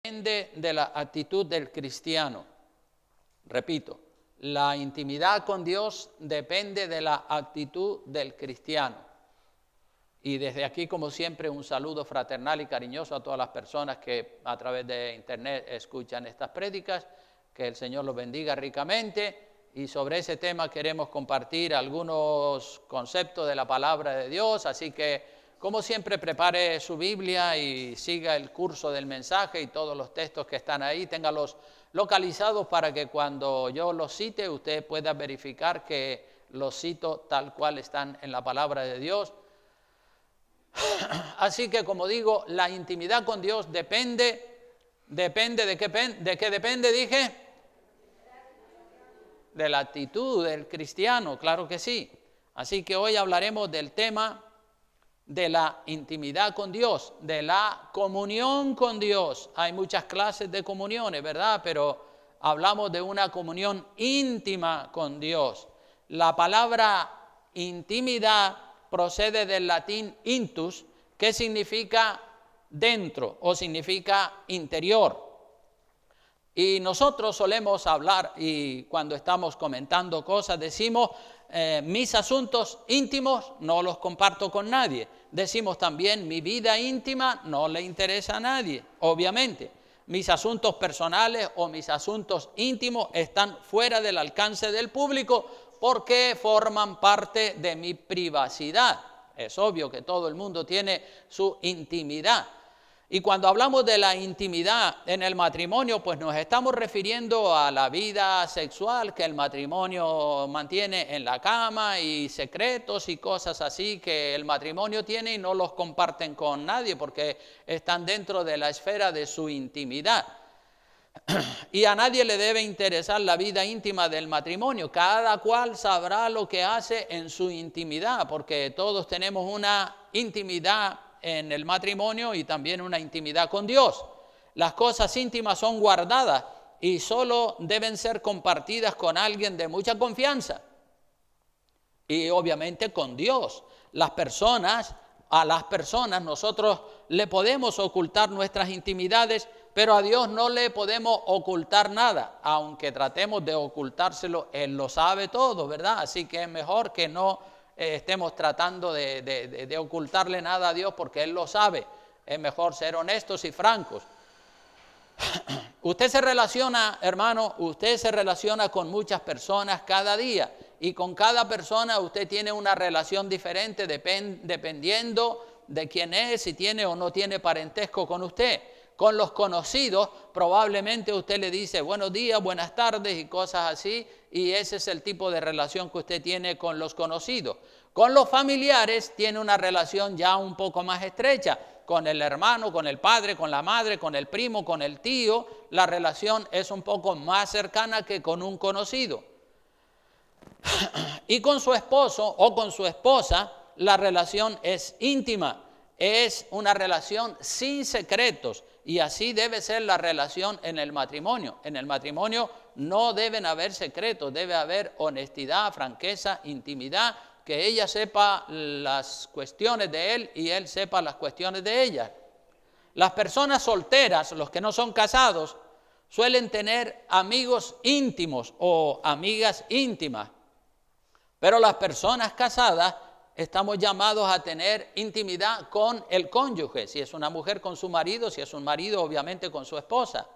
depende de la actitud del cristiano. Repito, la intimidad con Dios depende de la actitud del cristiano. Y desde aquí, como siempre, un saludo fraternal y cariñoso a todas las personas que a través de internet escuchan estas prédicas. Que el Señor los bendiga ricamente. Y sobre ese tema queremos compartir algunos conceptos de la palabra de Dios. Así que, como siempre, prepare su Biblia y siga el curso del mensaje y todos los textos que están ahí, téngalos localizados para que cuando yo los cite, usted pueda verificar que los cito tal cual están en la palabra de Dios. Así que, como digo, la intimidad con Dios depende ¿de qué depende? Dije, de la actitud del cristiano, claro que sí. Así que hoy hablaremos del tema de la intimidad con Dios, de la comunión con Dios. Hay muchas clases de comuniones, ¿verdad? Pero hablamos de una comunión íntima con Dios. La palabra intimidad procede del latín intus, que significa dentro o significa interior. Y nosotros solemos hablar, y cuando estamos comentando cosas, decimos, mis asuntos íntimos no los comparto con nadie. Decimos también, mi vida íntima no le interesa a nadie, obviamente. Mis asuntos personales o mis asuntos íntimos están fuera del alcance del público porque forman parte de mi privacidad. Es obvio que todo el mundo tiene su intimidad. Y cuando hablamos de la intimidad en el matrimonio, pues nos estamos refiriendo a la vida sexual que el matrimonio mantiene en la cama y secretos y cosas así que el matrimonio tiene y no los comparten con nadie porque están dentro de la esfera de su intimidad. Y a nadie le debe interesar la vida íntima del matrimonio. Cada cual sabrá lo que hace en su intimidad, porque todos tenemos una intimidad en el matrimonio y también una intimidad con Dios. Las cosas íntimas son guardadas y solo deben ser compartidas con alguien de mucha confianza. Y obviamente con Dios. A las personas nosotros le podemos ocultar nuestras intimidades, pero a Dios no le podemos ocultar nada. Aunque tratemos de ocultárselo, Él lo sabe todo, ¿verdad? Así que es mejor que no estemos tratando de ocultarle nada a Dios porque Él lo sabe. Es mejor ser honestos y francos. Usted se relaciona, hermano, con muchas personas cada día. Y con cada persona usted tiene una relación diferente dependiendo de quién es, si tiene o no tiene parentesco con usted. Con los conocidos probablemente usted le dice buenos días, buenas tardes y cosas así, y ese es el tipo de relación que usted tiene con los conocidos. Con los familiares tiene una relación ya un poco más estrecha, con el hermano, con el padre, con la madre, con el primo, con el tío. La relación es un poco más cercana que con un conocido. Y con su esposo o con su esposa la relación es íntima, es una relación sin secretos. Y así debe ser la relación en el matrimonio. En el matrimonio no deben haber secretos, debe haber honestidad, franqueza, intimidad, que ella sepa las cuestiones de él y él sepa las cuestiones de ella. Las personas solteras, los que no son casados, suelen tener amigos íntimos o amigas íntimas. Pero las personas casadas estamos llamados a tener intimidad con el cónyuge, si es una mujer con su marido, si es un marido obviamente con su esposa.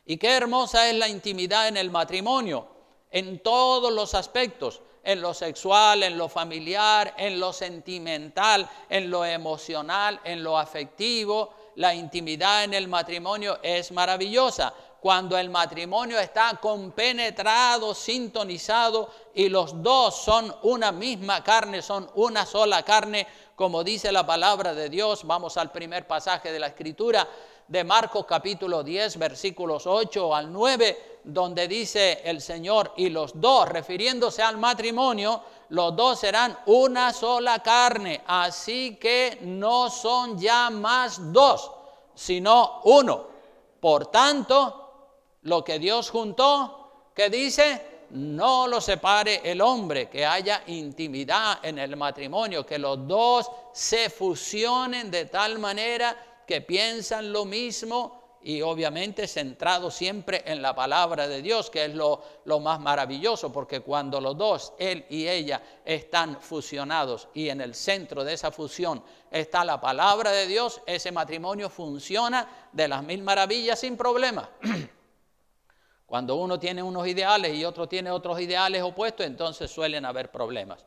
Y qué hermosa es la intimidad en el matrimonio, en todos los aspectos, en lo sexual, en lo familiar, en lo sentimental, en lo emocional, en lo afectivo. La intimidad en el matrimonio es maravillosa. Cuando el matrimonio está compenetrado, sintonizado y los dos son una misma carne, son una sola carne, como dice la palabra de Dios. Vamos al primer pasaje de la Escritura de Marcos capítulo 10, versículos 8 al 9, donde dice el Señor, y los dos, refiriéndose al matrimonio, los dos serán una sola carne, así que no son ya más dos, sino uno. Por tanto, lo que Dios juntó, ¿qué dice? No lo separe el hombre, que haya intimidad en el matrimonio, que los dos se fusionen de tal manera que piensan lo mismo y obviamente centrado siempre en la palabra de Dios, que es lo más maravilloso, porque cuando los dos, él y ella, están fusionados y en el centro de esa fusión está la palabra de Dios, ese matrimonio funciona de las mil maravillas sin problema. Cuando uno tiene unos ideales y otro tiene otros ideales opuestos, entonces suelen haber problemas.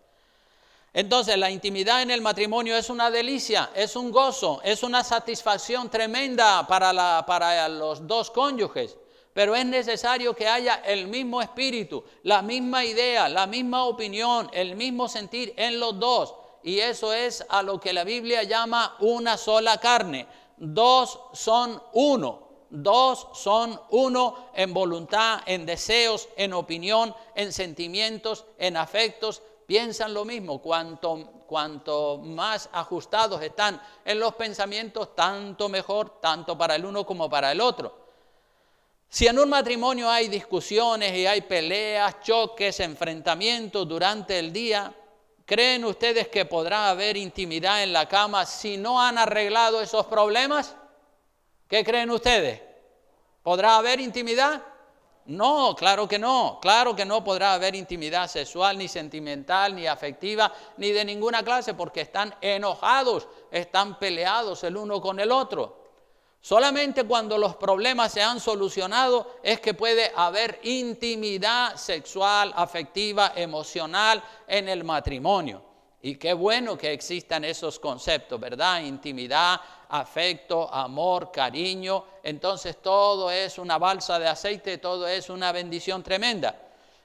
Entonces, la intimidad en el matrimonio es una delicia, es un gozo, es una satisfacción tremenda para los dos cónyuges. Pero es necesario que haya el mismo espíritu, la misma idea, la misma opinión, el mismo sentir en los dos. Y eso es a lo que la Biblia llama una sola carne. Dos son uno. Dos son uno en voluntad, en deseos, en opinión, en sentimientos, en afectos. Piensan lo mismo. Cuanto más ajustados están en los pensamientos, tanto mejor, tanto para el uno como para el otro. Si en un matrimonio hay discusiones y hay peleas, choques, enfrentamientos durante el día, ¿creen ustedes que podrá haber intimidad en la cama si no han arreglado esos problemas? ¿Qué creen ustedes? ¿Podrá haber intimidad? No, claro que no podrá haber intimidad sexual, ni sentimental, ni afectiva, ni de ninguna clase, porque están enojados, están peleados el uno con el otro. Solamente cuando los problemas se han solucionado es que puede haber intimidad sexual, afectiva, emocional en el matrimonio. Y qué bueno que existan esos conceptos, ¿verdad? Intimidad, afecto, amor, cariño. Entonces todo es una balsa de aceite, todo es una bendición tremenda.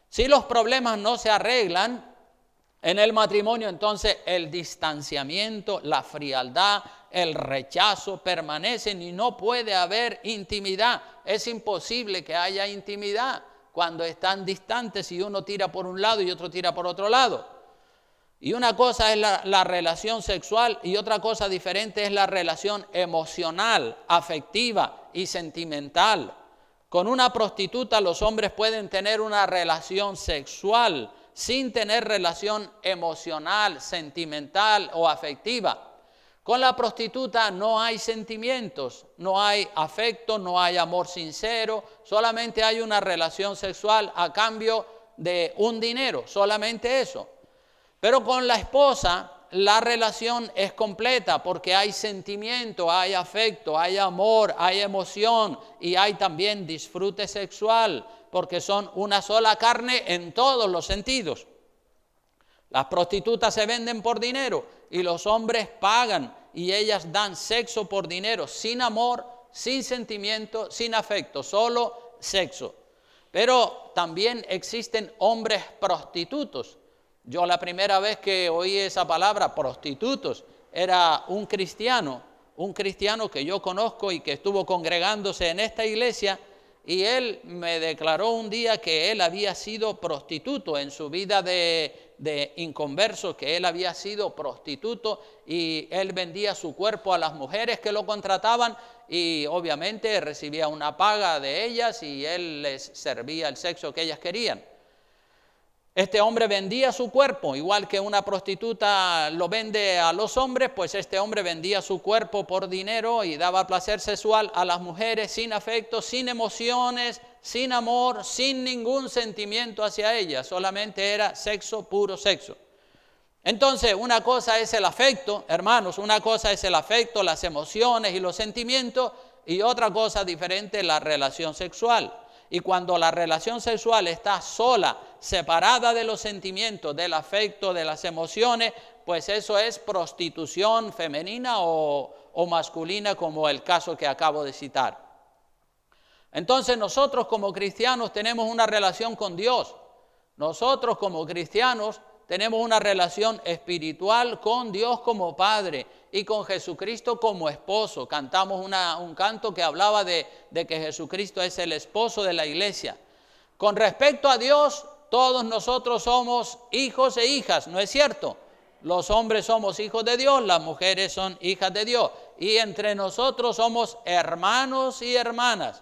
Si los problemas no se arreglan en el matrimonio, entonces el distanciamiento, la frialdad, el rechazo permanecen y no puede haber intimidad. Es imposible que haya intimidad cuando están distantes y uno tira por un lado y otro tira por otro lado. Y una cosa es la relación sexual y otra cosa diferente es la relación emocional, afectiva y sentimental. Con una prostituta los hombres pueden tener una relación sexual sin tener relación emocional, sentimental o afectiva. Con la prostituta no hay sentimientos, no hay afecto, no hay amor sincero, solamente hay una relación sexual a cambio de un dinero, solamente eso. Pero con la esposa la relación es completa porque hay sentimiento, hay afecto, hay amor, hay emoción y hay también disfrute sexual porque son una sola carne en todos los sentidos. Las prostitutas se venden por dinero y los hombres pagan y ellas dan sexo por dinero, sin amor, sin sentimiento, sin afecto, solo sexo. Pero también existen hombres prostitutos. Yo la primera vez que oí esa palabra, prostitutos, era un cristiano que yo conozco y que estuvo congregándose en esta iglesia, y él me declaró un día que él había sido prostituto en su vida de inconverso, que él había sido prostituto y él vendía su cuerpo a las mujeres que lo contrataban y obviamente recibía una paga de ellas y él les servía el sexo que ellas querían. Este hombre vendía su cuerpo, igual que una prostituta lo vende a los hombres, pues este hombre vendía su cuerpo por dinero y daba placer sexual a las mujeres sin afecto, sin emociones, sin amor, sin ningún sentimiento hacia ellas, solamente era sexo, puro sexo. Entonces, una cosa es el afecto, hermanos, una cosa es el afecto, las emociones y los sentimientos, y otra cosa diferente es la relación sexual. Y cuando la relación sexual está sola, separada de los sentimientos, del afecto, de las emociones, pues eso es prostitución femenina o masculina, como el caso que acabo de citar. Entonces nosotros como cristianos tenemos una relación con Dios. Nosotros como cristianos tenemos una relación espiritual con Dios como Padre y con Jesucristo como esposo. Cantamos un canto que hablaba de que Jesucristo es el esposo de la iglesia. Con respecto a Dios, todos nosotros somos hijos e hijas, ¿no es cierto? Los hombres somos hijos de Dios, las mujeres son hijas de Dios. Y entre nosotros somos hermanos y hermanas.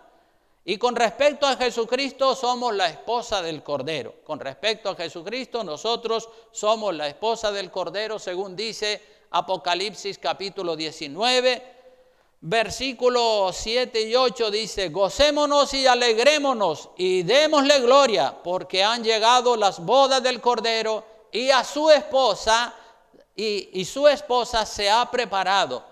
Y con respecto a Jesucristo somos la esposa del Cordero. Con respecto a Jesucristo nosotros somos la esposa del Cordero, según dice Apocalipsis capítulo 19, Versículos 7 y 8 dice: gocémonos y alegrémonos y démosle gloria, porque han llegado las bodas del Cordero y a su esposa, y su esposa se ha preparado,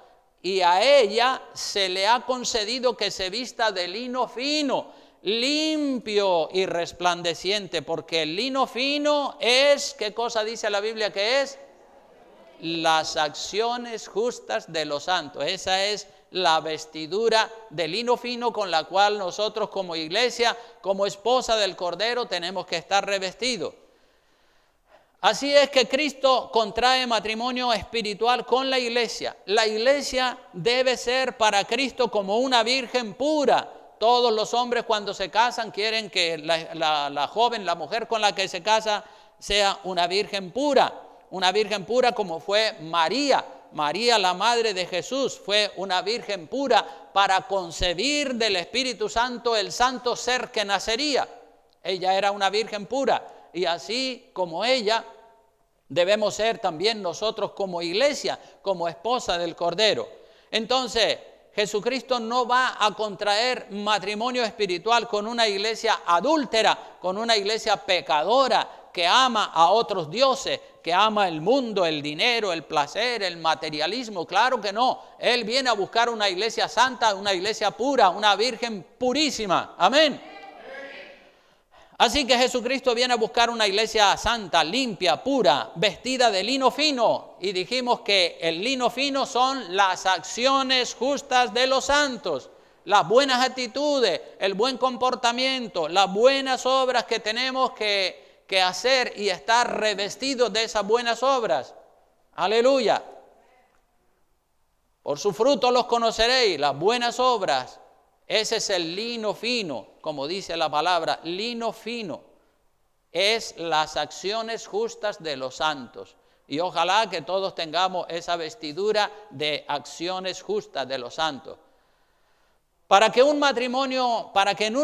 y a ella se le ha concedido que se vista de lino fino, limpio y resplandeciente, porque el lino fino es, ¿qué cosa dice la Biblia que es? Las acciones justas de los santos. Esa es la vestidura de lino fino con la cual nosotros como iglesia, como esposa del Cordero, tenemos que estar revestidos. Así es que Cristo contrae matrimonio espiritual con la iglesia. La iglesia debe ser para Cristo como una virgen pura. Todos los hombres cuando se casan quieren que la joven, la mujer con la que se casa, sea una virgen pura. Una virgen pura como fue María. María, la madre de Jesús, fue una virgen pura para concebir del Espíritu Santo el santo ser que nacería. Ella era una virgen pura. Y así como ella, debemos ser también nosotros como iglesia, como esposa del Cordero. Entonces, Jesucristo no va a contraer matrimonio espiritual con una iglesia adúltera, con una iglesia pecadora que ama a otros dioses, que ama el mundo, el dinero, el placer, el materialismo. Claro que no. Él viene a buscar una iglesia santa, una iglesia pura, una virgen purísima. Amén. Así que Jesucristo viene a buscar una iglesia santa, limpia, pura, vestida de lino fino. Y dijimos que el lino fino son las acciones justas de los santos, las buenas actitudes, el buen comportamiento, las buenas obras que tenemos que hacer y estar revestidos de esas buenas obras. Aleluya. Por su fruto los conoceréis, las buenas obras. Ese es el lino fino, como dice la palabra, lino fino. Es las acciones justas de los santos. Y ojalá que todos tengamos esa vestidura de acciones justas de los santos. Para que en un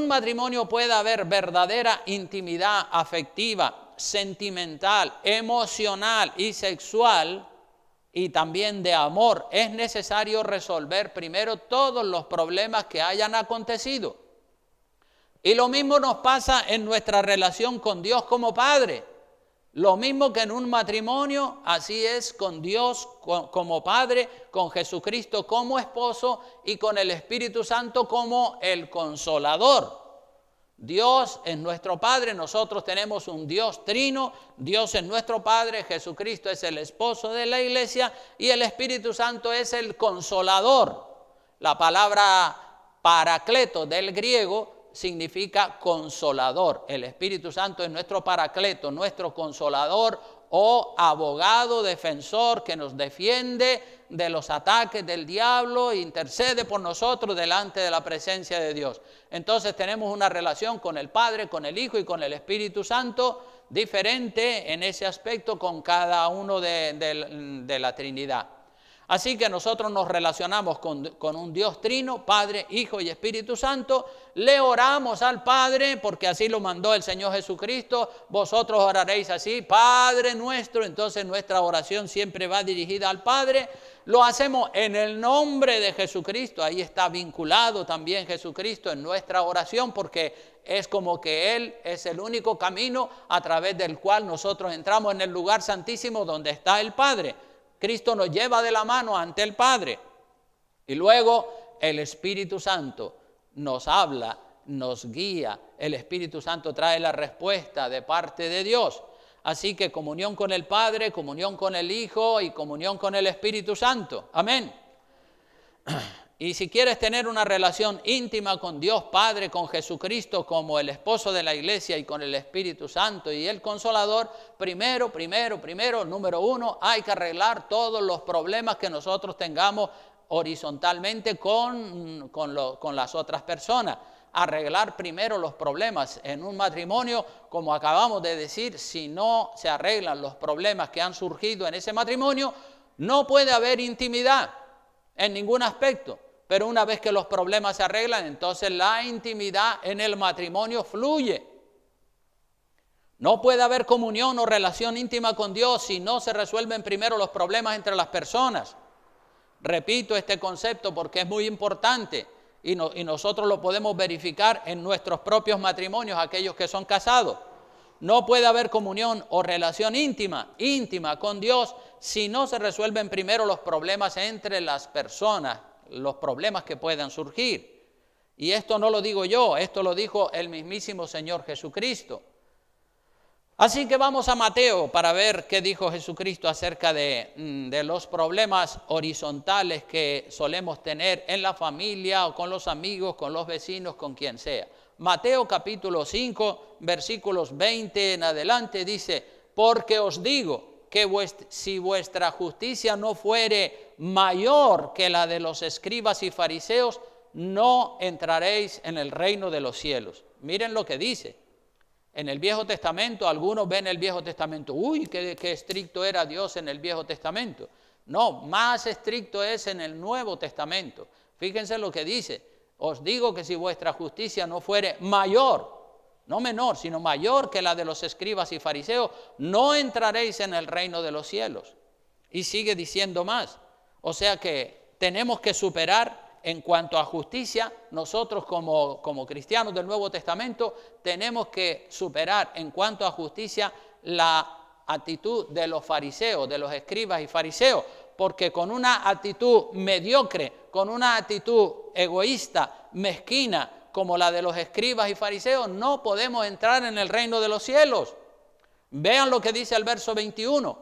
matrimonio pueda haber verdadera intimidad afectiva, sentimental, emocional y sexual, y también de amor, es necesario resolver primero todos los problemas que hayan acontecido. Y lo mismo nos pasa en nuestra relación con Dios como Padre. Lo mismo que en un matrimonio, así es con Dios como Padre, con Jesucristo como esposo y con el Espíritu Santo como el Consolador. Dios es nuestro Padre, nosotros tenemos un Dios trino, Dios es nuestro Padre, Jesucristo es el esposo de la iglesia y el Espíritu Santo es el Consolador. La palabra paracleto del griego significa consolador. El Espíritu Santo es nuestro paracleto, nuestro consolador o abogado, defensor que nos defiende de los ataques del diablo e intercede por nosotros delante de la presencia de Dios. Entonces tenemos una relación con el Padre, con el Hijo y con el Espíritu Santo diferente en ese aspecto con cada uno de la Trinidad. Así que nosotros nos relacionamos con un Dios trino, Padre, Hijo y Espíritu Santo. Le oramos al Padre porque así lo mandó el Señor Jesucristo. Vosotros oraréis así, Padre nuestro. Entonces nuestra oración siempre va dirigida al Padre. Lo hacemos en el nombre de Jesucristo. Ahí está vinculado también Jesucristo en nuestra oración porque es como que Él es el único camino a través del cual nosotros entramos en el lugar santísimo donde está el Padre. Cristo nos lleva de la mano ante el Padre y luego el Espíritu Santo nos habla, nos guía. El Espíritu Santo trae la respuesta de parte de Dios. Así que comunión con el Padre, comunión con el Hijo y comunión con el Espíritu Santo. Amén. Y si quieres tener una relación íntima con Dios Padre, con Jesucristo como el esposo de la iglesia y con el Espíritu Santo y el Consolador, primero, número uno, hay que arreglar todos los problemas que nosotros tengamos horizontalmente con las otras personas. Arreglar primero los problemas. En un matrimonio, como acabamos de decir, si no se arreglan los problemas que han surgido en ese matrimonio, no puede haber intimidad en ningún aspecto. Pero una vez que los problemas se arreglan, entonces la intimidad en el matrimonio fluye. No puede haber comunión o relación íntima con Dios si no se resuelven primero los problemas entre las personas. Repito este concepto porque es muy importante y nosotros lo podemos verificar en nuestros propios matrimonios, aquellos que son casados. No puede haber comunión o relación íntima con Dios si no se resuelven primero los problemas entre las personas, los problemas que puedan surgir. Y esto no lo digo yo, esto lo dijo el mismísimo Señor Jesucristo. Así que vamos a Mateo para ver qué dijo Jesucristo acerca de los problemas horizontales que solemos tener en la familia o con los amigos, con los vecinos, con quien sea. Mateo capítulo 5, versículos 20 en adelante dice: porque os digo que si vuestra justicia no fuere mayor que la de los escribas y fariseos, no entraréis en el reino de los cielos. Miren lo que dice. En el Viejo Testamento, algunos ven el Viejo Testamento, uy, qué estricto era Dios en el Viejo Testamento. No, más estricto es en el Nuevo Testamento. Fíjense lo que dice: os digo que si vuestra justicia no fuere mayor, no menor, sino mayor que la de los escribas y fariseos, no entraréis en el reino de los cielos. Y sigue diciendo más. O sea que tenemos que superar. En cuanto a justicia, nosotros como cristianos del Nuevo Testamento tenemos que superar en cuanto a justicia la actitud de los fariseos, de los escribas y fariseos, porque con una actitud mediocre, con una actitud egoísta, mezquina, como la de los escribas y fariseos, no podemos entrar en el reino de los cielos. Vean lo que dice el verso 21.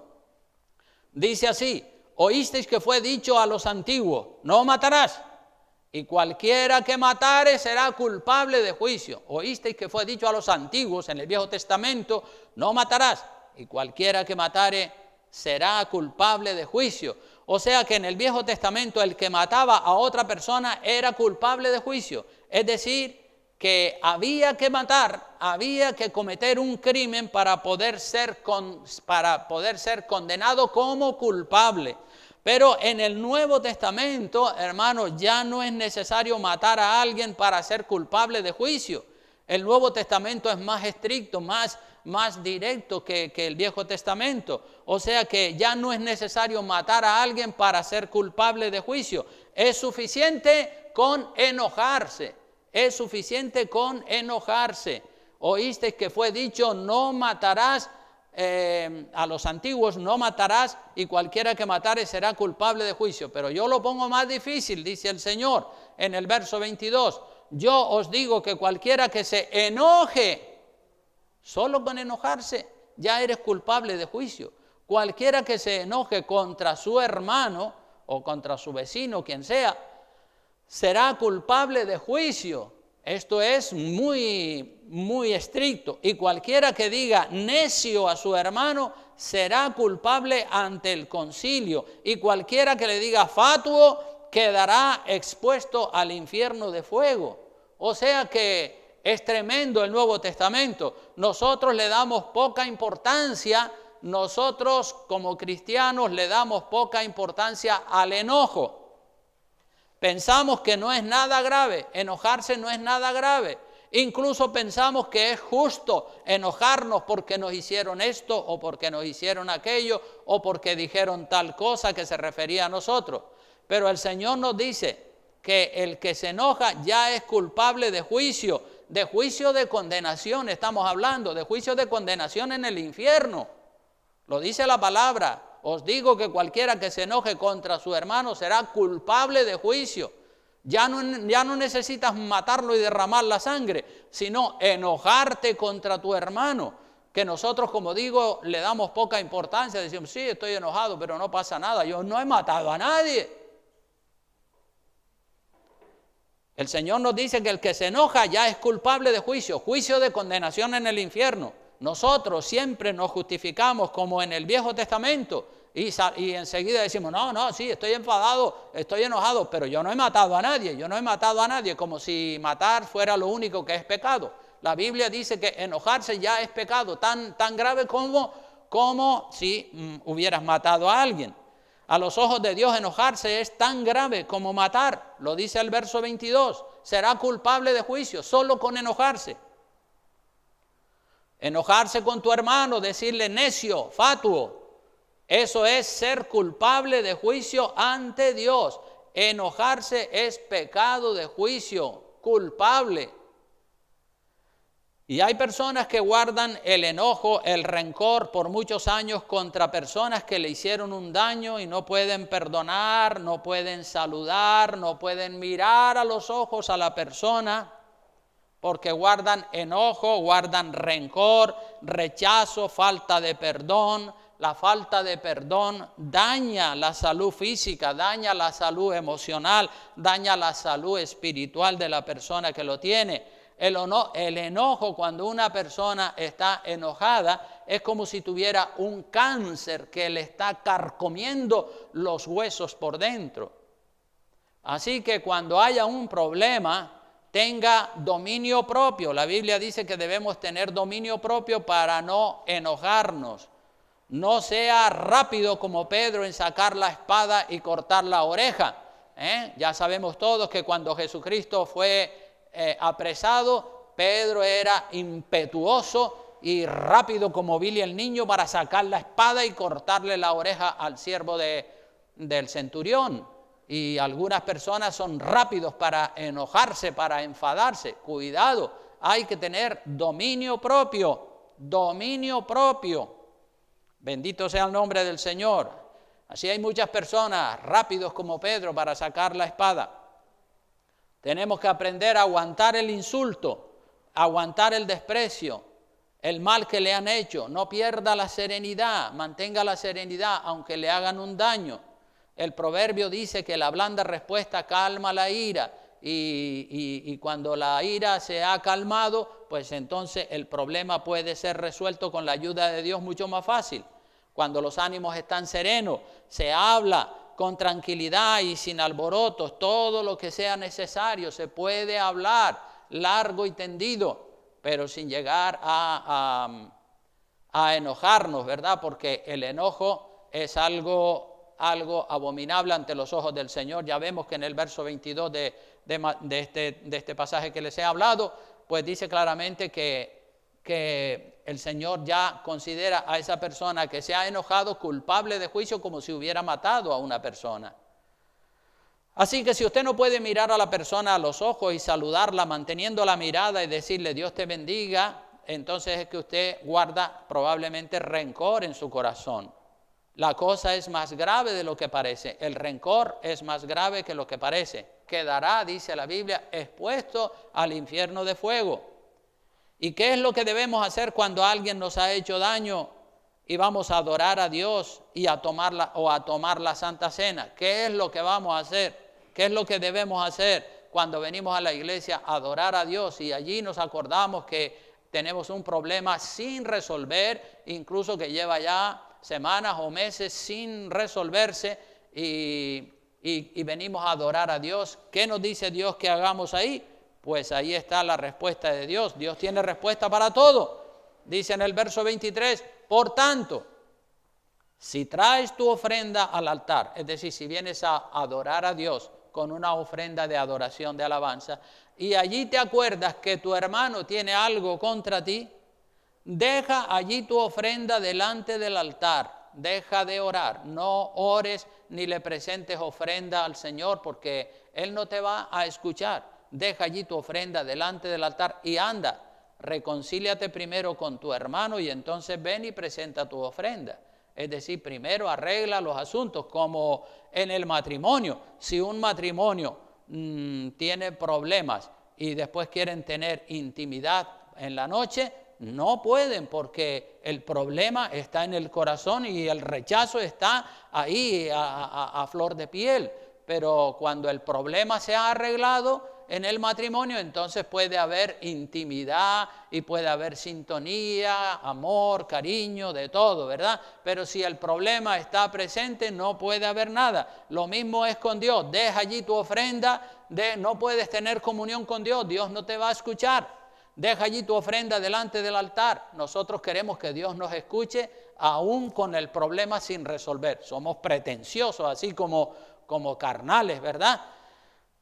Dice así: oísteis que fue dicho a los antiguos, no matarás. Y cualquiera que matare será culpable de juicio. Oísteis que fue dicho a los antiguos en el Viejo Testamento, no matarás. Y cualquiera que matare será culpable de juicio. O sea que en el Viejo Testamento el que mataba a otra persona era culpable de juicio. Es decir, que había que matar, había que cometer un crimen para poder ser condenado como culpable. Pero en el Nuevo Testamento, hermanos, ya no es necesario matar a alguien para ser culpable de juicio. El Nuevo Testamento es más estricto, más directo que el Viejo Testamento. O sea que ya no es necesario matar a alguien para ser culpable de juicio. Es suficiente con enojarse. Es suficiente con enojarse. Oísteis que fue dicho, no matarás. A los antiguos, no matarás, y cualquiera que matare será culpable de juicio. Pero yo lo pongo más difícil, dice el Señor en el verso 22. Yo os digo que cualquiera que se enoje, solo con enojarse ya eres culpable de juicio. Cualquiera que se enoje contra su hermano o contra su vecino, quien sea, será culpable de juicio. Esto es muy estricto. Y cualquiera que diga necio a su hermano será culpable ante el concilio. Y cualquiera que le diga fatuo quedará expuesto al infierno de fuego. O sea que es tremendo el Nuevo Testamento. Nosotros le damos poca importancia, nosotros como cristianos le damos poca importancia al enojo. Pensamos que no es nada grave, enojarse no es nada grave. Incluso pensamos que es justo enojarnos porque nos hicieron esto o porque nos hicieron aquello o porque dijeron tal cosa que se refería a nosotros. Pero el Señor nos dice que el que se enoja ya es culpable de juicio de condenación, estamos hablando, de juicio de condenación en el infierno. Lo dice la palabra. Os digo que cualquiera que se enoje contra su hermano será culpable de juicio. Ya no necesitas matarlo y derramar la sangre, sino enojarte contra tu hermano, que nosotros, como digo, le damos poca importancia. Decimos, sí, estoy enojado, pero no pasa nada, yo no he matado a nadie. El Señor nos dice que el que se enoja ya es culpable de juicio de condenación en el infierno. Nosotros siempre nos justificamos como en el Viejo Testamento y enseguida decimos, no, sí, estoy enfadado, estoy enojado, pero yo no he matado a nadie, como si matar fuera lo único que es pecado. La Biblia dice que enojarse ya es pecado, tan grave como si hubieras matado a alguien. A los ojos de Dios enojarse es tan grave como matar, lo dice el verso 22, será culpable de juicio solo con enojarse. Enojarse con tu hermano, decirle necio, fatuo, Eso es ser culpable de juicio ante Dios. Enojarse es pecado de juicio, culpable. Y hay personas que guardan el enojo, el rencor por muchos años contra personas que le hicieron un daño y no pueden perdonar, no pueden saludar, no pueden mirar a los ojos a la persona porque guardan enojo, guardan rencor, rechazo, falta de perdón. La falta de perdón daña la salud física, daña la salud emocional, daña la salud espiritual de la persona que lo tiene. El enojo, cuando una persona está enojada, es como si tuviera un cáncer que le está carcomiendo los huesos por dentro. Así que cuando haya un problema, tenga dominio propio. La Biblia dice que debemos tener dominio propio para no enojarnos. No sea rápido como Pedro en sacar la espada y cortar la oreja. Ya sabemos todos que cuando Jesucristo fue apresado, Pedro era impetuoso y rápido como Billy el niño para sacar la espada y cortarle la oreja al siervo del centurión. Y algunas personas son rápidos para enojarse, para enfadarse. Cuidado, hay que tener dominio propio, dominio propio. Bendito sea el nombre del Señor. Así hay muchas personas rápidos como Pedro para sacar la espada. Tenemos que aprender a aguantar el insulto, aguantar el desprecio, el mal que le han hecho. No pierda la serenidad, mantenga la serenidad aunque le hagan un daño. El proverbio dice que la blanda respuesta calma la ira y cuando la ira se ha calmado, pues entonces el problema puede ser resuelto con la ayuda de Dios mucho más fácil. Cuando los ánimos están serenos, se habla con tranquilidad y sin alborotos, todo lo que sea necesario, se puede hablar largo y tendido, pero sin llegar a enojarnos, ¿verdad? Porque el enojo es algo abominable ante los ojos del Señor. Ya vemos que en el verso 22 de este pasaje que les he hablado, pues dice claramente que el Señor ya considera a esa persona que se ha enojado culpable de juicio como si hubiera matado a una persona. Así que si usted no puede mirar a la persona a los ojos y saludarla manteniendo la mirada y decirle Dios te bendiga, entonces es que usted guarda probablemente rencor en su corazón. La cosa es más grave de lo que parece. El rencor es más grave que lo que parece. Quedará, dice la Biblia, expuesto al infierno de fuego. ¿Y qué es lo que debemos hacer cuando alguien nos ha hecho daño y vamos a adorar a Dios y a tomar la Santa Cena? ¿Qué es lo que vamos a hacer? ¿Qué es lo que debemos hacer cuando venimos a la iglesia a adorar a Dios y allí nos acordamos que tenemos un problema sin resolver, incluso que lleva ya semanas o meses sin resolverse y venimos a adorar a Dios? ¿Qué nos dice Dios que hagamos ahí? Pues ahí está la respuesta de Dios. Dios tiene respuesta para todo. Dice en el verso 23, por tanto, si traes tu ofrenda al altar, es decir, si vienes a adorar a Dios con una ofrenda de adoración, de alabanza, y allí te acuerdas que tu hermano tiene algo contra ti, deja allí tu ofrenda delante del altar, deja de orar, no ores ni le presentes ofrenda al Señor porque Él no te va a escuchar. Deja allí tu ofrenda delante del altar y anda, reconcíliate primero con tu hermano y entonces ven y presenta tu ofrenda. Es decir, primero arregla los asuntos, como en el matrimonio. Si un matrimonio tiene problemas y después quieren tener intimidad en la noche, no pueden porque el problema está en el corazón y el rechazo está ahí a flor de piel. Pero cuando el problema se ha arreglado en el matrimonio, entonces puede haber intimidad y puede haber sintonía, amor, cariño, de todo, ¿verdad? Pero si el problema está presente, no puede haber nada. Lo mismo es con Dios. Deja allí tu ofrenda, no puedes tener comunión con Dios, Dios no te va a escuchar. Deja allí tu ofrenda delante del altar. Nosotros queremos que Dios nos escuche aún con el problema sin resolver. Somos pretenciosos, así como carnales, ¿verdad?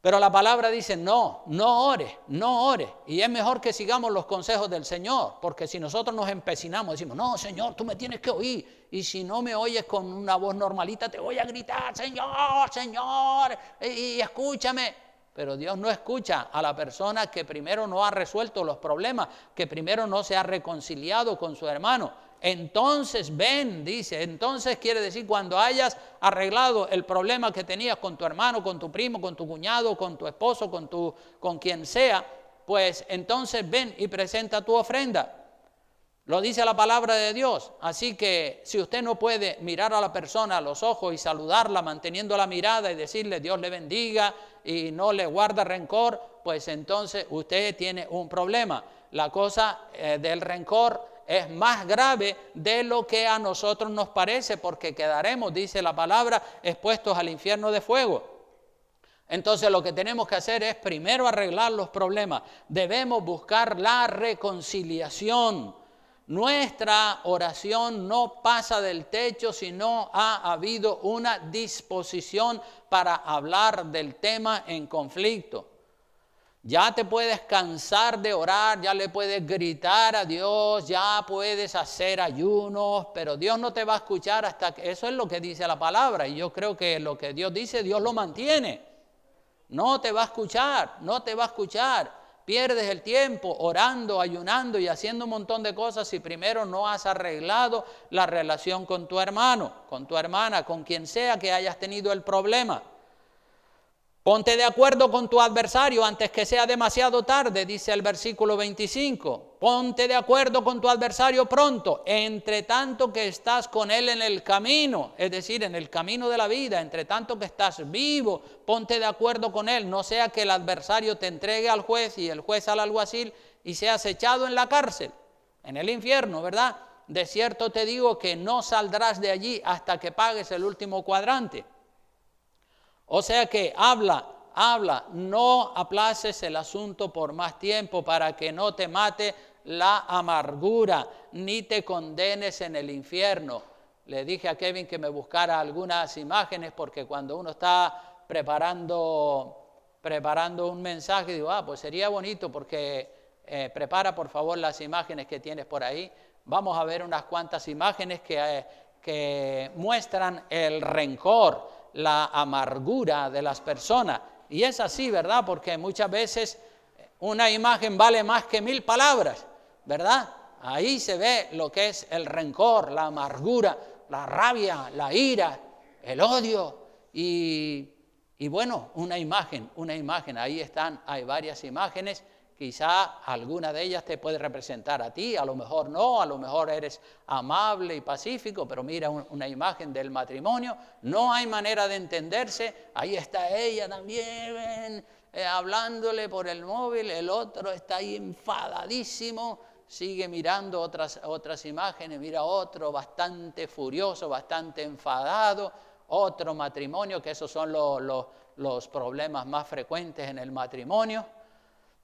Pero la palabra dice, no ores, no ores. Y es mejor que sigamos los consejos del Señor, porque si nosotros nos empecinamos, decimos, no, Señor, tú me tienes que oír. Y si no me oyes con una voz normalita, te voy a gritar, Señor, Señor, y escúchame. Pero Dios no escucha a la persona que primero no ha resuelto los problemas, que primero no se ha reconciliado con su hermano. Entonces ven, dice, entonces quiere decir cuando hayas arreglado el problema que tenías con tu hermano, con tu primo, con tu cuñado, con tu esposo, con quien sea, pues entonces ven y presenta tu ofrenda. Lo dice la palabra de Dios. Así que si usted no puede mirar a la persona a los ojos y saludarla manteniendo la mirada y decirle Dios le bendiga y no le guarda rencor, pues entonces usted tiene un problema. La cosa del rencor es más grave de lo que a nosotros nos parece, porque quedaremos, dice la palabra, expuestos al infierno de fuego. Entonces lo que tenemos que hacer es primero arreglar los problemas. Debemos buscar la reconciliación. Nuestra oración no pasa del techo si no ha habido una disposición para hablar del tema en conflicto. Ya te puedes cansar de orar, ya le puedes gritar a Dios, ya puedes hacer ayunos, pero Dios no te va a escuchar hasta que... Eso es lo que dice la palabra, y yo creo que lo que Dios dice, Dios lo mantiene. No te va a escuchar, no te va a escuchar. Pierdes el tiempo orando, ayunando y haciendo un montón de cosas si primero no has arreglado la relación con tu hermano, con tu hermana, con quien sea que hayas tenido el problema. Ponte de acuerdo con tu adversario antes que sea demasiado tarde, dice el versículo 25. Ponte de acuerdo con tu adversario pronto, entre tanto que estás con él en el camino, es decir, en el camino de la vida, entre tanto que estás vivo, ponte de acuerdo con él. No sea que el adversario te entregue al juez y el juez al alguacil y seas echado en la cárcel, en el infierno, ¿verdad? De cierto te digo que no saldrás de allí hasta que pagues el último cuadrante. O sea que habla, no aplaces el asunto por más tiempo para que no te mate la amargura, ni te condenes en el infierno. Le dije a Kevin que me buscara algunas imágenes porque cuando uno está preparando un mensaje, digo, pues sería bonito porque prepara por favor las imágenes que tienes por ahí. Vamos a ver unas cuantas imágenes que muestran el rencor, la amargura de las personas. Y es así, ¿verdad? Porque muchas veces una imagen vale más que 1000 palabras, ¿verdad? Ahí se ve lo que es el rencor, la amargura, la rabia, la ira, el odio. Y bueno, una imagen, ahí están, hay varias imágenes. Quizá alguna de ellas te puede representar a ti, a lo mejor no, a lo mejor eres amable y pacífico, pero mira una imagen del matrimonio, no hay manera de entenderse, ahí está ella también hablándole por el móvil, el otro está ahí enfadadísimo, sigue mirando otras imágenes, mira otro bastante furioso, bastante enfadado, otro matrimonio, que esos son los problemas más frecuentes en el matrimonio.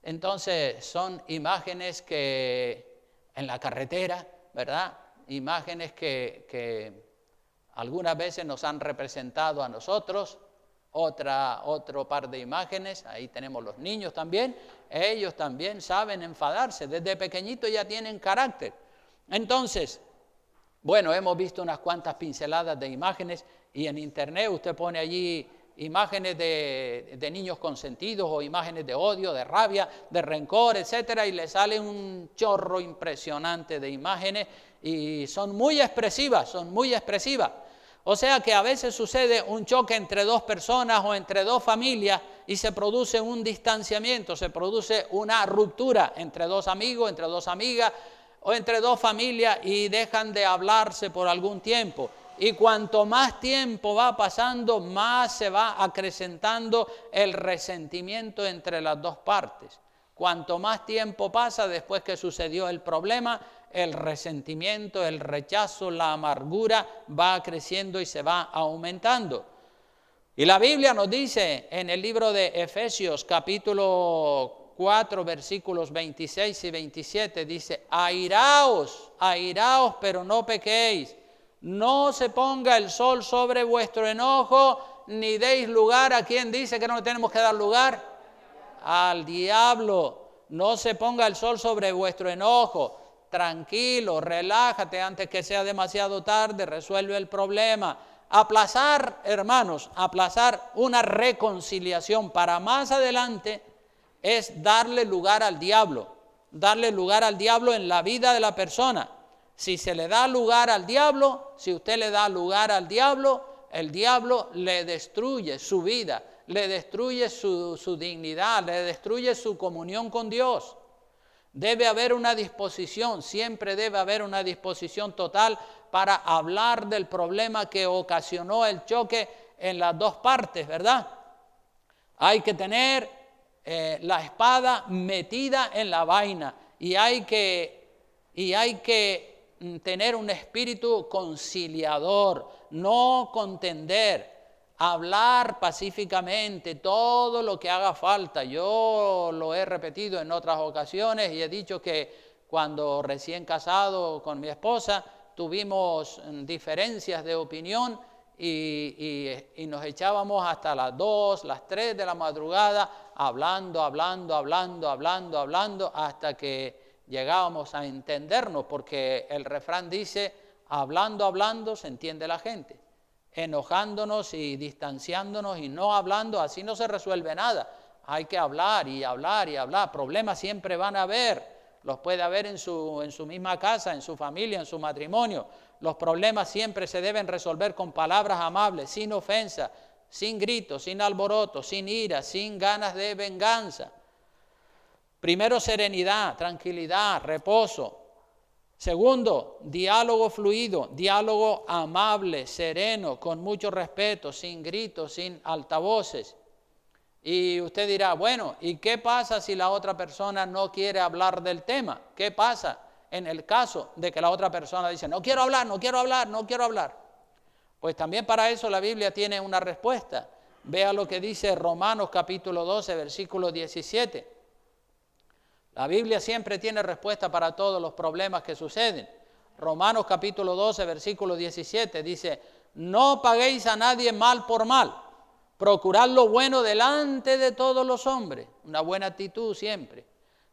Entonces son imágenes que en la carretera, ¿verdad? Imágenes que algunas veces nos han representado a nosotros, otro par de imágenes, ahí tenemos los niños también, ellos también saben enfadarse, desde pequeñitos ya tienen carácter. Entonces, bueno, hemos visto unas cuantas pinceladas de imágenes y en internet usted pone allí imágenes de niños consentidos o imágenes de odio, de rabia, de rencor, etcétera, y le sale un chorro impresionante de imágenes y son muy expresivas. O sea que a veces sucede un choque entre dos personas o entre dos familias y se produce un distanciamiento, se produce una ruptura entre dos amigos, entre dos amigas o entre dos familias y dejan de hablarse por algún tiempo. Y cuanto más tiempo va pasando, más se va acrecentando el resentimiento entre las dos partes. Cuanto más tiempo pasa después que sucedió el problema, el resentimiento, el rechazo, la amargura va creciendo y se va aumentando. Y la Biblia nos dice en el libro de Efesios capítulo 4, versículos 26 y 27, dice, airaos, pero no pequéis. No se ponga el sol sobre vuestro enojo, ni deis lugar a quien dice que no le tenemos que dar lugar. Al diablo. No se ponga el sol sobre vuestro enojo. Tranquilo, relájate antes que sea demasiado tarde, resuelve el problema. Aplazar, hermanos, aplazar una reconciliación para más adelante es darle lugar al diablo en la vida de la persona. Si se le da lugar al diablo, si usted le da lugar al diablo, el diablo le destruye su vida, le destruye su dignidad, le destruye su comunión con Dios. Debe haber una disposición, siempre debe haber una disposición total para hablar del problema que ocasionó el choque en las dos partes, ¿verdad? Hay que tener la espada metida en la vaina y hay que tener un espíritu conciliador, no contender, hablar pacíficamente todo lo que haga falta. Yo lo he repetido en otras ocasiones y he dicho que cuando recién casado con mi esposa tuvimos diferencias de opinión y nos echábamos hasta las 2, las 3 de la madrugada hablando, hasta que llegábamos a entendernos, porque el refrán dice, hablando se entiende la gente. Enojándonos y distanciándonos y no hablando, así no se resuelve nada. Hay que hablar y hablar. Problemas siempre van a haber. Los puede haber en su misma casa, en su familia, en su matrimonio. Los problemas siempre se deben resolver con palabras amables, sin ofensa, sin gritos, sin alboroto, sin ira, sin ganas de venganza. Primero, serenidad, tranquilidad, reposo. Segundo, diálogo fluido, diálogo amable, sereno, con mucho respeto, sin gritos, sin altavoces. Y usted dirá, bueno, ¿y qué pasa si la otra persona no quiere hablar del tema? ¿Qué pasa en el caso de que la otra persona dice, no quiero hablar? Pues también para eso la Biblia tiene una respuesta. Vea lo que dice Romanos capítulo 12, versículo 17. La Biblia siempre tiene respuesta para todos los problemas que suceden. Romanos capítulo 12, versículo 17 dice, no paguéis a nadie mal por mal, procurad lo bueno delante de todos los hombres. Una buena actitud siempre.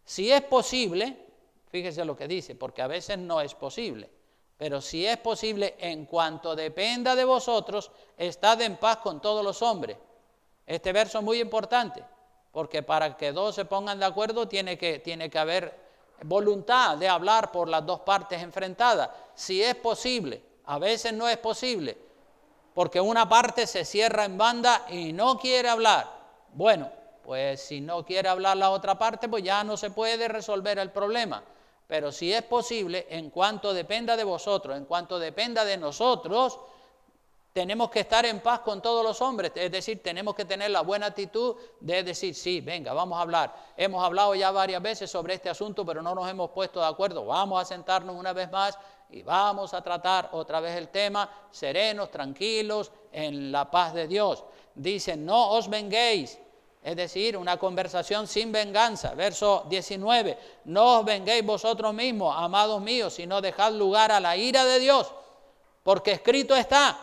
Si es posible, fíjese lo que dice, porque a veces no es posible, pero si es posible, en cuanto dependa de vosotros, estad en paz con todos los hombres. Este verso es muy importante. Porque para que dos se pongan de acuerdo tiene que haber voluntad de hablar por las dos partes enfrentadas. Si es posible, a veces no es posible, porque una parte se cierra en banda y no quiere hablar. Bueno, pues si no quiere hablar la otra parte, pues ya no se puede resolver el problema. Pero si es posible, en cuanto dependa de vosotros, en cuanto dependa de nosotros, tenemos que estar en paz con todos los hombres, es decir, tenemos que tener la buena actitud de decir, sí, venga, vamos a hablar. Hemos hablado ya varias veces sobre este asunto, pero no nos hemos puesto de acuerdo. Vamos a sentarnos una vez más y vamos a tratar otra vez el tema, serenos, tranquilos, en la paz de Dios. Dice, no os venguéis, es decir, una conversación sin venganza. Verso 19, no os venguéis vosotros mismos, amados míos, sino dejad lugar a la ira de Dios, porque escrito está,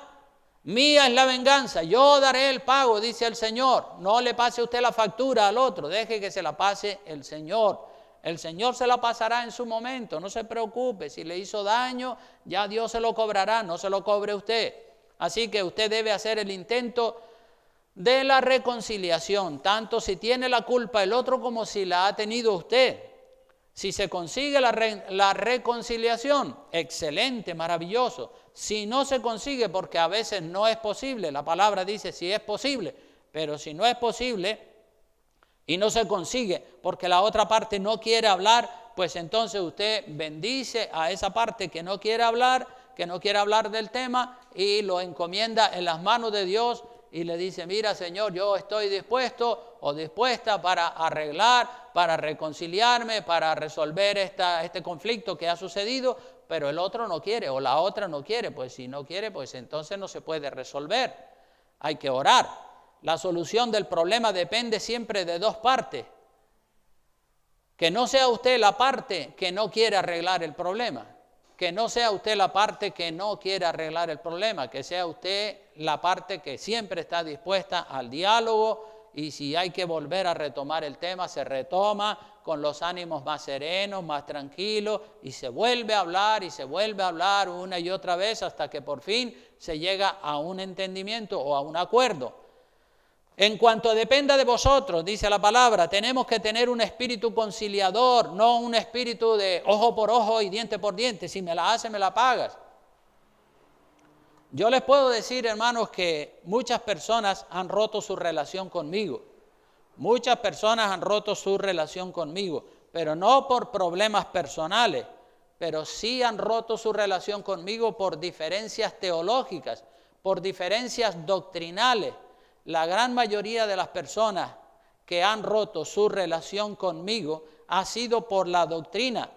mía es la venganza, yo daré el pago, dice el Señor. No le pase usted la factura al otro, deje que se la pase el Señor. El Señor se la pasará en su momento, no se preocupe. Si le hizo daño, ya Dios se lo cobrará, no se lo cobre usted. Así que usted debe hacer el intento de la reconciliación, tanto si tiene la culpa el otro como si la ha tenido usted. Si se consigue la reconciliación, excelente, maravilloso. Si no se consigue, porque a veces no es posible, la palabra dice si es posible, pero si no es posible y no se consigue porque la otra parte no quiere hablar, pues entonces usted bendice a esa parte que no quiere hablar del tema y lo encomienda en las manos de Dios y le dice, mira Señor, yo estoy dispuesto o dispuesta para arreglar, para reconciliarme, para resolver este conflicto que ha sucedido, pero el otro no quiere o la otra no quiere. Pues si no quiere, pues entonces no se puede resolver. Hay que orar. La solución del problema depende siempre de dos partes. Que no sea usted la parte que no quiere arreglar el problema. que no sea usted la parte que no quiere arreglar el problema, que sea usted la parte que siempre está dispuesta al diálogo, y si hay que volver a retomar el tema, se retoma con los ánimos más serenos, más tranquilos, y se vuelve a hablar y se vuelve a hablar una y otra vez hasta que por fin se llega a un entendimiento o a un acuerdo. En cuanto dependa de vosotros, dice la palabra, tenemos que tener un espíritu conciliador, no un espíritu de ojo por ojo y diente por diente. Si me la haces, me la pagas. Yo les puedo decir, hermanos, que muchas personas han roto su relación conmigo. Muchas personas han roto su relación conmigo, pero no por problemas personales, pero sí han roto su relación conmigo por diferencias teológicas, por diferencias doctrinales. La gran mayoría de las personas que han roto su relación conmigo ha sido por la doctrina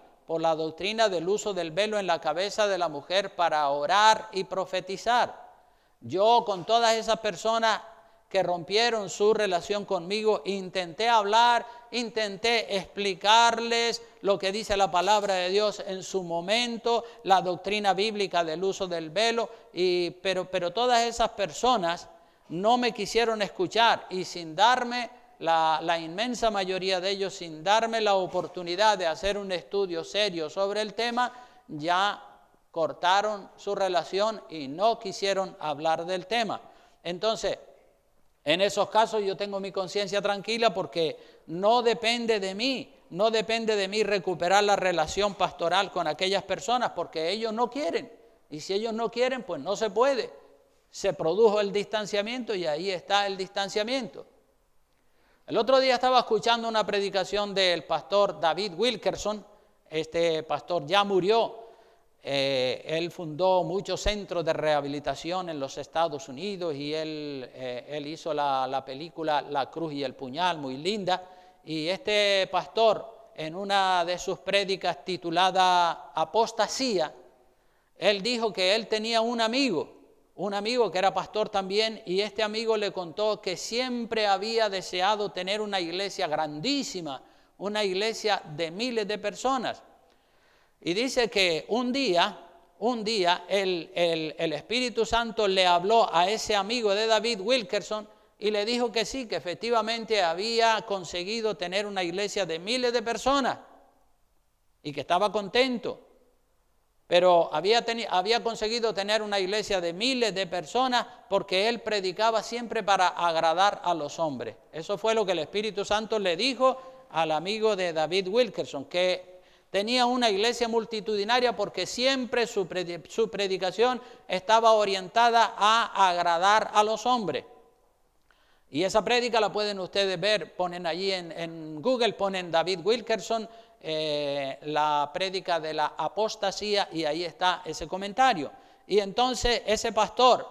del uso del velo en la cabeza de la mujer para orar y profetizar. Yo con todas esas personas que rompieron su relación conmigo, intenté hablar, intenté explicarles lo que dice la palabra de Dios en su momento, la doctrina bíblica del uso del velo, pero todas esas personas no me quisieron escuchar, y sin darme, la inmensa mayoría de ellos, sin darme la oportunidad de hacer un estudio serio sobre el tema, ya cortaron su relación y no quisieron hablar del tema. Entonces, en esos casos yo tengo mi conciencia tranquila porque no depende de mí recuperar la relación pastoral con aquellas personas, porque ellos no quieren, y si ellos no quieren, pues no se puede. Se produjo el distanciamiento y ahí está el distanciamiento. El otro día estaba escuchando una predicación del pastor David Wilkerson. Este pastor ya murió. Él fundó muchos centros de rehabilitación en los Estados Unidos, y él hizo la película La Cruz y el Puñal, muy linda. Y este pastor, en una de sus prédicas titulada Apostasía, él dijo que él tenía un amigo que era pastor también, y este amigo le contó que siempre había deseado tener una iglesia grandísima, una iglesia de miles de personas. Y dice que un día el Espíritu Santo le habló a ese amigo de David Wilkerson y le dijo que sí, que efectivamente había conseguido tener una iglesia de miles de personas y que estaba contento. Pero había conseguido tener una iglesia de miles de personas porque él predicaba siempre para agradar a los hombres. Eso fue lo que el Espíritu Santo le dijo al amigo de David Wilkerson, que tenía una iglesia multitudinaria porque siempre su predicación estaba orientada a agradar a los hombres. Y esa prédica la pueden ustedes ver, ponen allí en Google, ponen David Wilkerson, la prédica de la apostasía, y ahí está ese comentario. Y entonces ese pastor,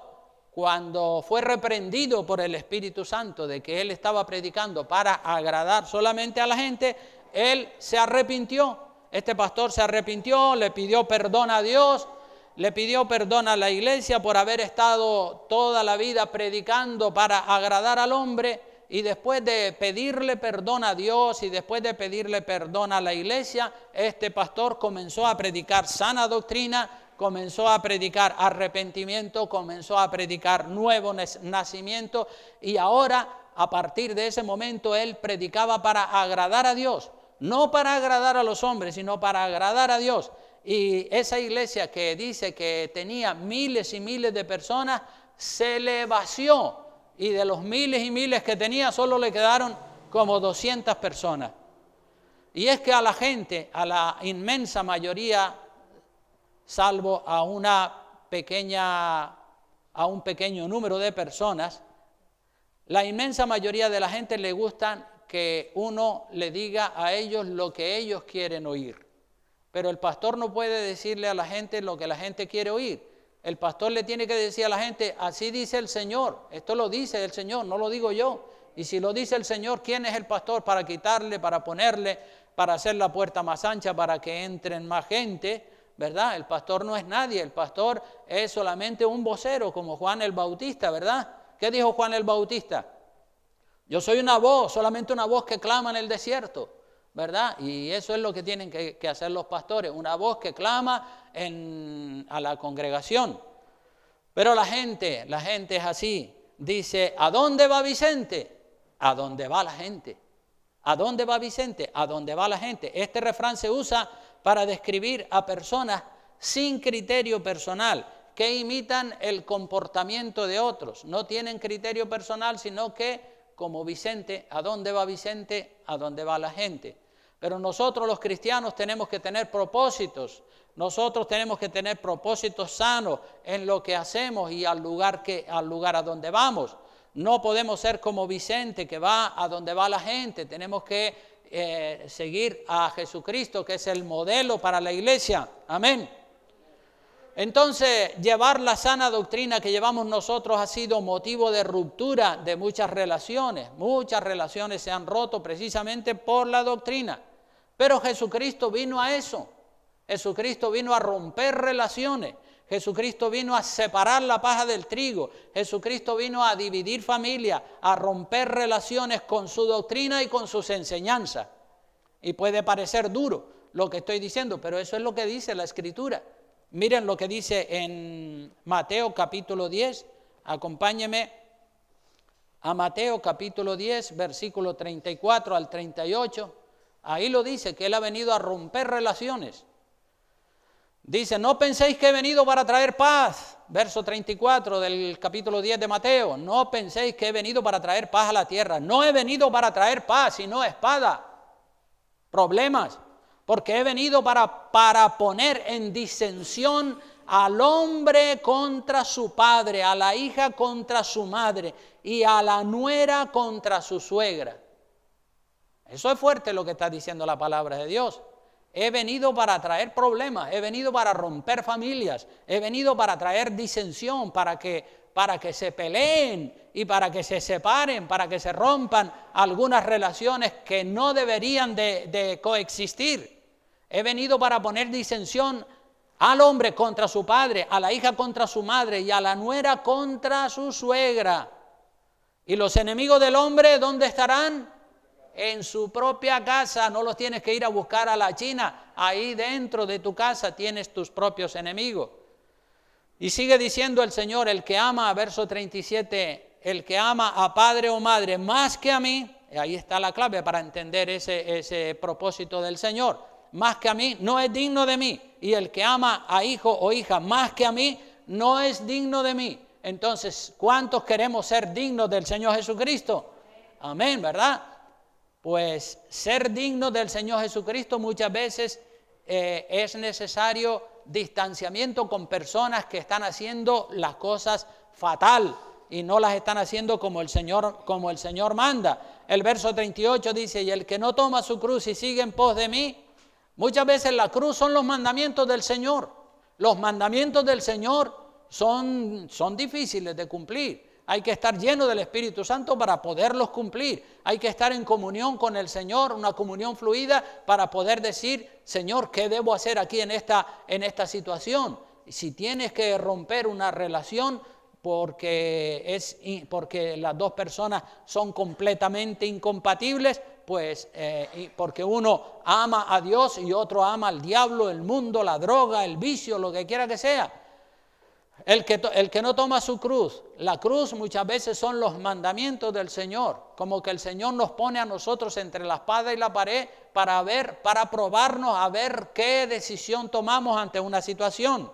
cuando fue reprendido por el Espíritu Santo de que él estaba predicando para agradar solamente a la gente, él se arrepintió. Este pastor se arrepintió, le pidió perdón a Dios, le pidió perdón a la iglesia por haber estado toda la vida predicando para agradar al hombre. Y después de pedirle perdón a Dios y después de pedirle perdón a la iglesia, este pastor comenzó a predicar sana doctrina, comenzó a predicar arrepentimiento, comenzó a predicar nuevo nacimiento, y ahora, a partir de ese momento, él predicaba para agradar a Dios, no para agradar a los hombres, sino para agradar a Dios. Y esa iglesia que dice que tenía miles y miles de personas, se le vació. Y de los miles y miles que tenía, solo le quedaron como 200 personas. Y es que a la gente, a la inmensa mayoría, salvo a un pequeño número de personas, la inmensa mayoría de la gente le gusta que uno le diga a ellos lo que ellos quieren oír. Pero el pastor no puede decirle a la gente lo que la gente quiere oír. El pastor le tiene que decir a la gente, así dice el Señor, esto lo dice el Señor, no lo digo yo. Y si lo dice el Señor, ¿quién es el pastor para quitarle, para ponerle, para hacer la puerta más ancha, para que entren más gente? ¿Verdad? El pastor no es nadie, el pastor es solamente un vocero, como Juan el Bautista, ¿verdad? ¿Qué dijo Juan el Bautista? Yo soy una voz, solamente una voz que clama en el desierto. ¿verdad? Y eso es lo que tienen que hacer los pastores, una voz que clama a la congregación. Pero la gente es así, dice, ¿a dónde va Vicente? ¿A dónde va la gente? ¿A dónde va Vicente? ¿A dónde va la gente? Este refrán se usa para describir a personas sin criterio personal, que imitan el comportamiento de otros. No tienen criterio personal, sino que, como Vicente, ¿a dónde va Vicente? ¿A dónde va la gente? Pero nosotros los cristianos tenemos que tener propósitos. Nosotros tenemos que tener propósitos sanos en lo que hacemos y al lugar a donde vamos. No podemos ser como Vicente, que va a donde va la gente. Tenemos que seguir a Jesucristo, que es el modelo para la iglesia. Amén. Entonces, llevar la sana doctrina que llevamos nosotros ha sido motivo de ruptura de muchas relaciones. Muchas relaciones se han roto precisamente por la doctrina. Pero Jesucristo vino a eso. Jesucristo vino a romper relaciones. Jesucristo vino a separar la paja del trigo. Jesucristo vino a dividir familias, a romper relaciones con su doctrina y con sus enseñanzas. Y puede parecer duro lo que estoy diciendo, pero eso es lo que dice la Escritura. Miren lo que dice en Mateo capítulo 10. Acompáñenme a Mateo capítulo 10, versículo 34 al 38. Ahí lo dice, que Él ha venido a romper relaciones. Dice, no penséis que he venido para traer paz. Verso 34 del capítulo 10 de Mateo. No penséis que he venido para traer paz a la tierra. No he venido para traer paz, sino espada. Problemas. Porque he venido para poner en disensión al hombre contra su padre, a la hija contra su madre y a la nuera contra su suegra. Eso es fuerte lo que está diciendo la palabra de Dios. He venido para traer problemas, he venido para romper familias, he venido para traer disensión, para que se peleen y para que se separen, para que se rompan algunas relaciones que no deberían de coexistir. He venido para poner disensión al hombre contra su padre, a la hija contra su madre y a la nuera contra su suegra. ¿Y los enemigos del hombre dónde estarán? En su propia casa. No los tienes que ir a buscar a la China. Ahí dentro de tu casa tienes tus propios enemigos. Y sigue diciendo el Señor, el que ama, verso 37, el que ama a padre o madre más que a mí, ahí está la clave para entender ese propósito del Señor, más que a mí, no es digno de mí. Y el que ama a hijo o hija más que a mí, no es digno de mí. Entonces, ¿cuántos queremos ser dignos del Señor Jesucristo? Amén, ¿verdad? Pues ser digno del Señor Jesucristo muchas veces es necesario distanciamiento con personas que están haciendo las cosas fatal y no las están haciendo como el Señor manda. El verso 38 dice, y el que no toma su cruz y sigue en pos de mí. Muchas veces la cruz son los mandamientos del Señor. Los mandamientos del Señor son difíciles de cumplir. Hay que estar lleno del Espíritu Santo para poderlos cumplir. Hay que estar en comunión con el Señor, una comunión fluida para poder decir, Señor, ¿qué debo hacer aquí en esta situación? Si tienes que romper una relación porque las dos personas son completamente incompatibles, pues porque uno ama a Dios y otro ama al diablo, el mundo, la droga, el vicio, lo que quiera que sea. El que no toma su cruz, la cruz muchas veces son los mandamientos del Señor, como que el Señor nos pone a nosotros entre la espada y la pared para probarnos a ver qué decisión tomamos ante una situación.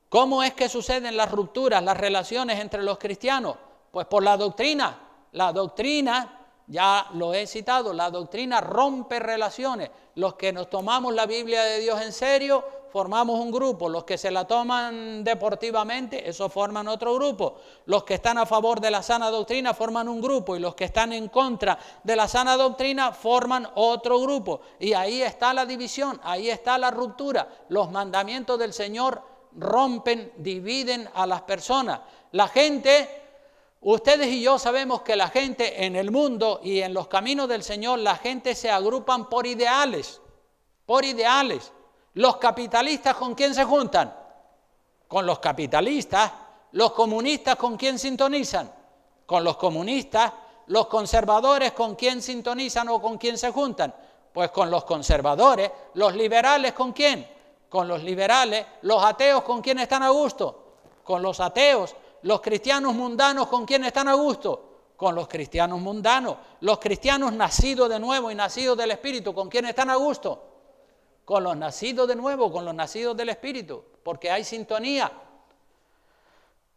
¿Cómo es que suceden las rupturas, las relaciones entre los cristianos? Pues por la doctrina. La doctrina, ya lo he citado, la doctrina rompe relaciones. Los que nos tomamos la Biblia de Dios en serio, formamos un grupo. Los que se la toman deportivamente, esos forman otro grupo. Los que están a favor de la sana doctrina forman un grupo y los que están en contra de la sana doctrina forman otro grupo. Y ahí está la división, ahí está la ruptura. Los mandamientos del Señor rompen, dividen a las personas. La gente, ustedes y yo sabemos que la gente en el mundo y en los caminos del Señor, la gente se agrupan por ideales, por ideales. Los capitalistas, ¿con quién se juntan? Con los capitalistas. Los comunistas, ¿con quién sintonizan? Con los comunistas. ¿Los conservadores con quién sintonizan o con quién se juntan? Pues con los conservadores. ¿Los liberales con quién? Con los liberales. ¿Los ateos con quién están a gusto? Con los ateos. ¿Los cristianos mundanos con quién están a gusto? Con los cristianos mundanos. ¿Los cristianos nacidos de nuevo y nacidos del Espíritu con quién están a gusto? Con los nacidos de nuevo, con los nacidos del Espíritu, porque hay sintonía.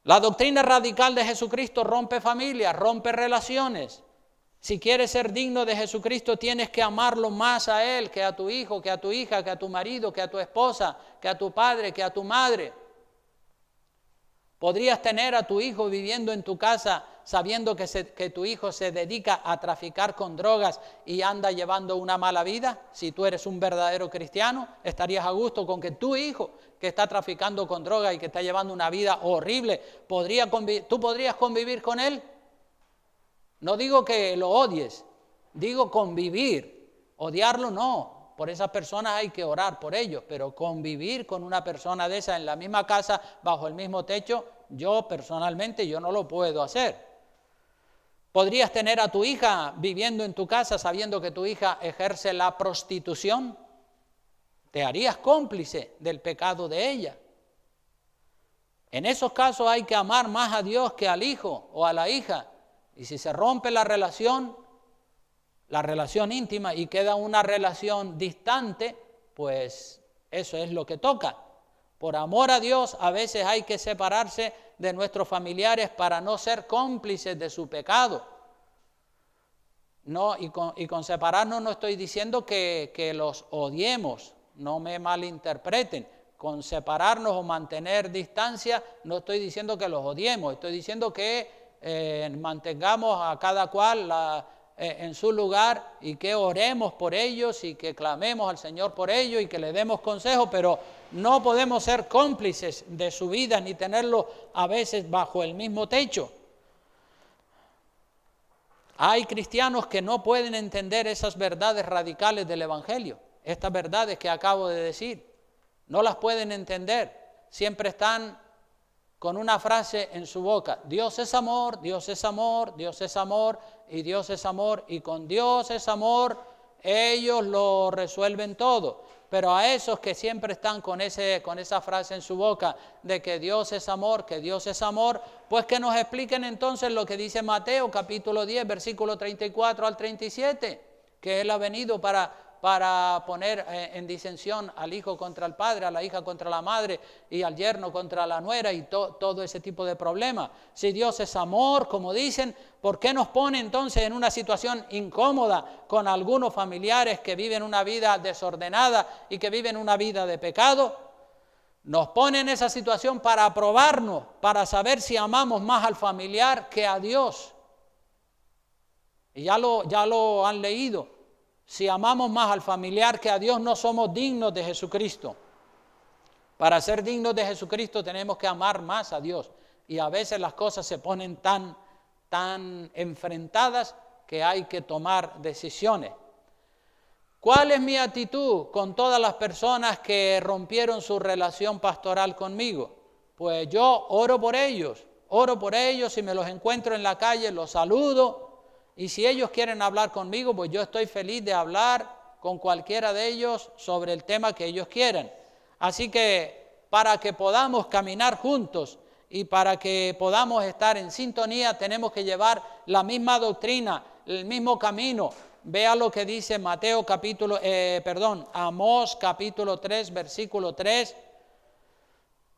La doctrina radical de Jesucristo rompe familias, rompe relaciones. Si quieres ser digno de Jesucristo, tienes que amarlo más a Él que a tu hijo, que a tu hija, que a tu marido, que a tu esposa, que a tu padre, que a tu madre. ¿Podrías tener a tu hijo viviendo en tu casa sabiendo que tu hijo se dedica a traficar con drogas y anda llevando una mala vida? Si tú eres un verdadero cristiano, ¿estarías a gusto con que tu hijo, que está traficando con drogas y que está llevando una vida horrible, tú podrías convivir con él? No digo que lo odies, digo convivir. Odiarlo no, por esas personas hay que orar por ellos, pero convivir con una persona de esa en la misma casa, bajo el mismo techo, yo personalmente no lo puedo hacer. ¿Podrías tener a tu hija viviendo en tu casa sabiendo que tu hija ejerce la prostitución? Te harías cómplice del pecado de ella. En esos casos hay que amar más a Dios que al hijo o a la hija. Y si se rompe la relación íntima y queda una relación distante, pues eso es lo que toca. Por amor a Dios, a veces hay que separarse de nuestros familiares para no ser cómplices de su pecado. No, y con separarnos no estoy diciendo que los odiemos, no me malinterpreten. Con separarnos o mantener distancia no estoy diciendo que los odiemos, estoy diciendo que mantengamos a cada cual en su lugar y que oremos por ellos y que clamemos al Señor por ellos y que le demos consejo, pero no podemos ser cómplices de su vida ni tenerlo a veces bajo el mismo techo. Hay cristianos que no pueden entender esas verdades radicales del Evangelio, estas verdades que acabo de decir, no las pueden entender, siempre están con una frase en su boca: Dios es amor, Dios es amor, Dios es amor y Dios es amor, y con Dios es amor ellos lo resuelven todo. Pero a esos que siempre están con esa frase en su boca de que Dios es amor, pues que nos expliquen entonces lo que dice Mateo capítulo 10, versículo 34 al 37, que Él ha venido para poner en disensión al hijo contra el padre, a la hija contra la madre y al yerno contra la nuera y todo ese tipo de problemas. Si Dios es amor, como dicen, ¿por qué nos pone entonces en una situación incómoda con algunos familiares que viven una vida desordenada y que viven una vida de pecado? Nos pone en esa situación para probarnos, para saber si amamos más al familiar que a Dios. Y ya lo han leído. Si amamos más al familiar que a Dios, no somos dignos de Jesucristo. Para ser dignos de Jesucristo tenemos que amar más a Dios. Y a veces las cosas se ponen tan enfrentadas que hay que tomar decisiones. ¿Cuál es mi actitud con todas las personas que rompieron su relación pastoral conmigo? Pues yo oro por ellos, si me los encuentro en la calle, los saludo. Y si ellos quieren hablar conmigo, pues yo estoy feliz de hablar con cualquiera de ellos sobre el tema que ellos quieran. Así que para que podamos caminar juntos y para que podamos estar en sintonía, tenemos que llevar la misma doctrina, el mismo camino. Vea lo que dice Amós capítulo 3, versículo 3.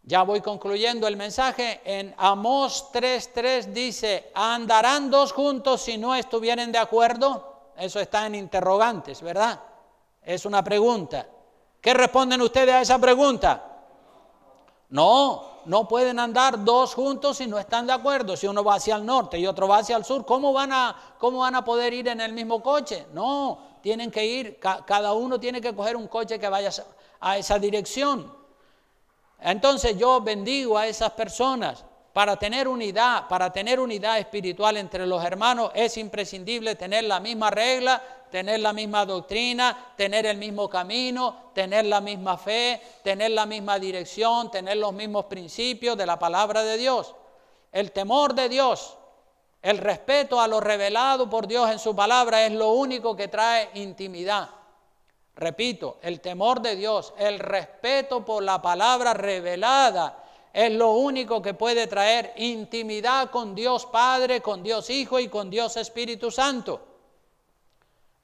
Ya voy concluyendo el mensaje. En Amós 3:3 dice: ¿andarán dos juntos si no estuvieren de acuerdo? Eso está en interrogantes, ¿verdad? Es una pregunta. ¿Qué responden ustedes a esa pregunta? No pueden andar dos juntos si no están de acuerdo. Si uno va hacia el norte y otro va hacia el sur, ¿cómo van a poder ir en el mismo coche? No, tienen que ir, cada uno tiene que coger un coche que vaya a esa dirección. Entonces yo bendigo a esas personas. Para tener unidad espiritual entre los hermanos es imprescindible tener la misma regla, tener la misma doctrina, tener el mismo camino, tener la misma fe, tener la misma dirección, tener los mismos principios de la palabra de Dios. El temor de Dios El respeto a lo revelado por Dios en su palabra es lo único que trae intimidad. Repito, el temor de Dios, el respeto por la palabra revelada es lo único que puede traer intimidad con Dios Padre, con Dios Hijo y con Dios Espíritu Santo.